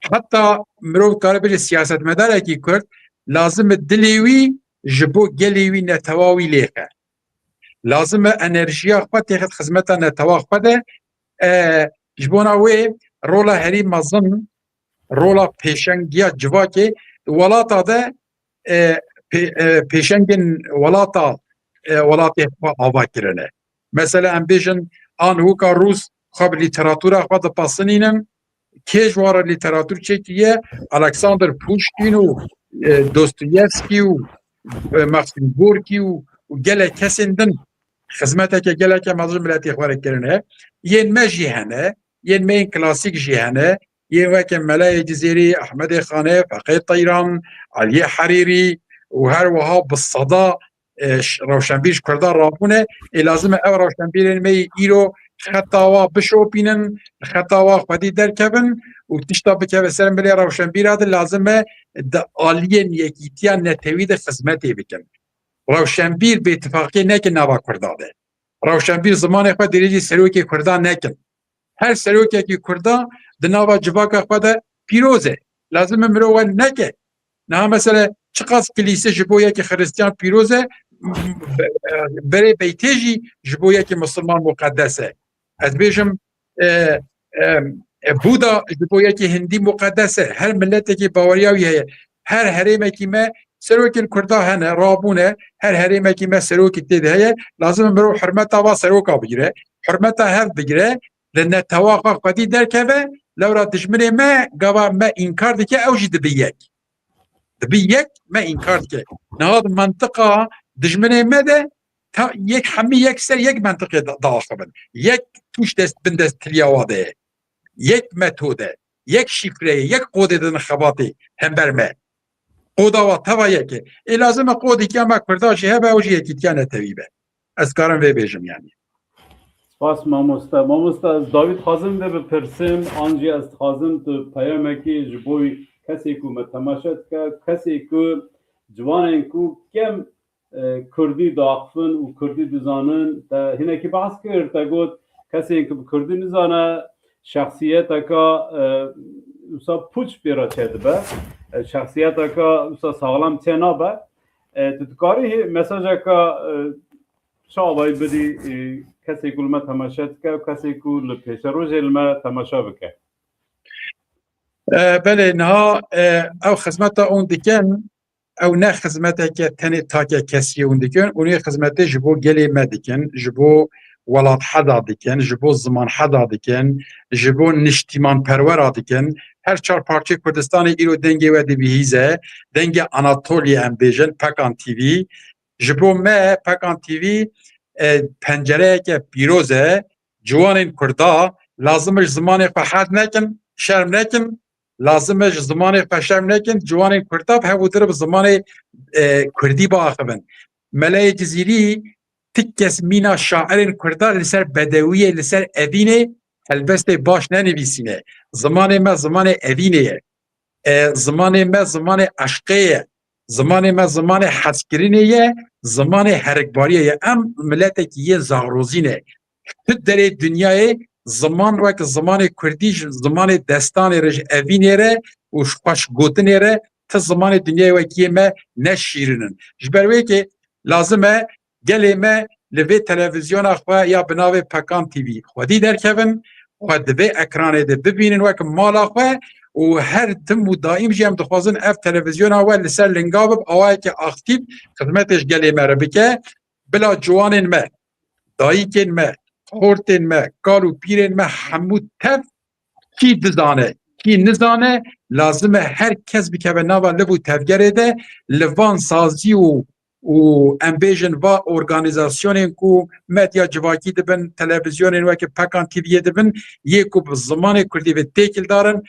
heta mirov dikare bêje siyasetmedarekî Kurd lazim e dilê wî ji bo gelê wî netewa wî lêxe. Lazim e enerjiya xwe têxit xizmeta netewa xwe de ji bona wê rola herî mezin rola pêşengiya civakê welata de pêşengên welata welatê xwe ava kirine. Mesela em bêjin an hûka Rûs xwe bi lîteratûra xwe dipasînînin kê ji wara lîteratûr çêkîye Alexander Pushkin û Dostoyevskî û Maxim Gorkî û gelek kesên din xizmeteke geleke mezin milletê xwe re kirine. Yên me jî hene, yên me yên klasîk jî hene, yên weke Melayê Cizêrî, Ehmedê Xanê, Feqê Teyran, Aliyê Herîrî û her wiha bi seda rewşenbîr ji Kurdan rabûne ê lazim e ew rewşenbîrên me îro xeta wa bişopînin, xeta wa xwedî derkevin û tişta bikeve ser milê rewşenbîra de lazim e di aliyên yekîtiya netewî de xizmetê bikin. Rewşenbîr bêtifaqiyê nekin nava Kurda de. Rewşenbîr zimanê xwe derêjî serokê Kurda nekin. Her serokekî Kurda di nava civaka xwe de pîroz e. Lazim e mirov we neke. Niha mesela çiqas kilîse ji bo yekî xristiyan pîroz e berê beytê jî ji bo yekî Müslüman muqeddes e. Ez bêjim Buda ji bo yekî Hindî muqeddes e. Her milletekî baweriya wî heye. Her herêmekî me serokên Kurda hene rabûne her herêmekî me serokî tê de heye lazim e mirov hurmeta wa seroka bigire. Hurmeta hev bigire li netewa xwe xwedî derkeve lewra dijminê me gava me înkar dike ew jî dibe yek. Dibe yek me înkar dike. Niha mantıqa dijminê me de yek hemî yek ser yek mantıqê daxibin. Yek tûş bin destiliya wa de. Yek metode, yek şifreyê, yek kodê din xebatê hember me. Koda wa teva yekê. Ê lazim e kodî me Kurda jî hebe ew jî yekîtiya netewî be. Ez karim vê bêjim yani. Spas mamosta. Mamosta David xwazim de bipirsim an jî ez dixwazim tu peyamekî ji bo kesê ku me temaşe dike kesê ku ciwanên ku kem Kurdî daxivin û Kurdî dizanin te hinekî behs kir te got kesên ku bi Kurdî nizane şexsiyeteka wisa pûç pêra çêdibe şexsiyeteka wisa saxlam çê nabe tu dikarî mesajeka çavayî bidî kesê ku li me temaşe dike û kesê ku li pêşerojê li me temaşe bike. Belê niha ew xizmeta hûn dikin ew ne xizmeteke tenê take kesiyê hûn dikin hûn ê xizmetê ji bo gelê me dikin ji bo welat heda dikin ji bo ziman heda dikin ji bo niştîmanperwera dikin her çar parçê Kurdistanê îro dengê we dibihîze dengê Anatolya em bêjin Pekan TV ji bo me Pekan TV pencereyeke pîroz e ciwanên Kurda lazim e ji zimanê xwe hed nekin şerm nekin لازمه زمان قشم نکن جوان کرداب هبودر به زمان کردی با آخبن ملای جزیری تکس مینا شاعر کردار لسر بدویه لسر اوینه البسته باش ننویسینه زمان ما زمان اوینه زمان ما زمان عشقه زمان ما زمان حسکرینه زمان حرکباریه ام ملت که یه زاروزینه در دنیای زمان وقت زمان کردی زمان دستان رج اوینه ره و خوش گوتنه ره تا زمان دنیای وقتی ما نشیرنن جبروی که لازمه گلی ما لوی تلویزیون اخواه یا بناوی پکان تیوی خودی درکبن خود به اکرانه ده ببینن وقت مال اخواه و هر تم و دائم جیم دخوازن اف تلویزیون اول لسر لنگابب آوائی که اختیب خدمتش گلی ما ربکه بلا جوانن ما داییکن ما خورتن ما کارو پیرن ما حمود تف کی دزانه کی نزانه لازمه هر کس بکه به نوا لبو تفگره ده لوان سازی و امبیژن و ارگانیزاسیونین کو مدیا جواکی دبن تلویزیونین و که پکان تیویه دبن یکو به زمان کردی به تیکل دارن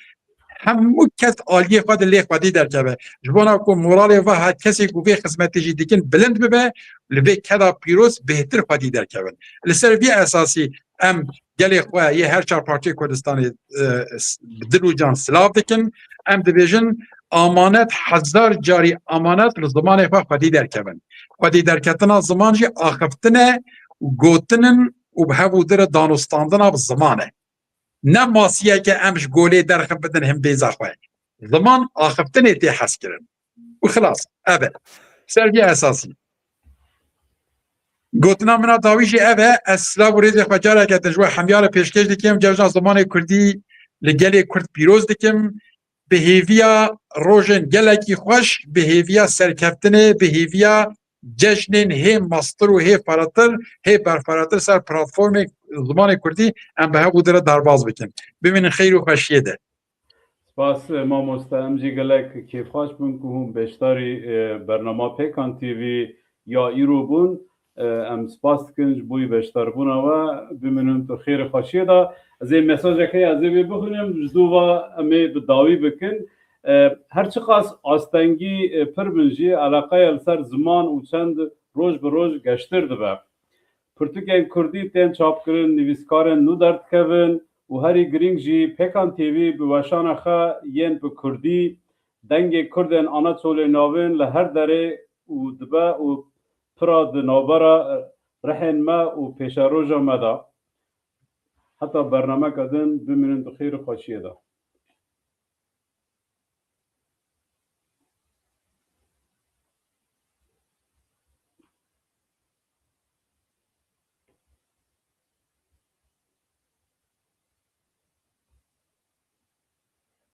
همو کس آلیه خود لیخ خودی در جبه جوانا کو مورال و هر کسی کو به خدمتی جی دیکن بلند ببه لبه کدا پیروز بهتر خودی در جبن لسر بی اساسی ام گلی خواه یه هر چار پارچه کردستانی دل و جان سلاف دکن ام دیویژن امانت هزار جاری امانت رو زمان خودی در کبن خودی در کتنا زمان جی آخفتنه و گوتنن و به هفو در دانستاندن به زمانه نه ماسیه که امش گوله در خبتن هم بیزا خواه زمان آخفتنه تی حس کرن و خلاص اوه سرگی اساسی گوتنا منا داویشی اوه اسلا و ریزی خواجاره که تجوه همیار پیشکش دکیم جوزان زمان کردی لگلی کرد پیروز دکیم بهیویا روژن گلکی خوش بهیویا سرکفتنه بهیویا جشنین هی ماستر و هی فراتر هی برفراتر سر پلتفرم زمان کردی ام به ها بودره درباز بکن ببینین خیر و خوشیه ده سپاس ما مستهم جی گلک کیف خوش بون که هم بشتاری برنامه پیکان تیوی یا ایرو بون ام سپاس کنج بوی بشتار بون و ببینین تو خیر خوشیه ده از این مساج که از این بخونیم جدو و امی بداوی بکن هرچی قاس آستنگی پر بنجی علاقه السر زمان و چند روز به روز گشتر دبه پرتوکین کردی تین چاپ کرن نویسکارن نو درد کبن و هری گرینگ جی پیکان تیوی به وشان خا ین به کردی دنگ کردن آنا چول ناون لهر دره و دبه و پراد نابرا رحن ما و پیش روژا مدا حتی برنامه کدن بمینن تو خیر خوشیه دا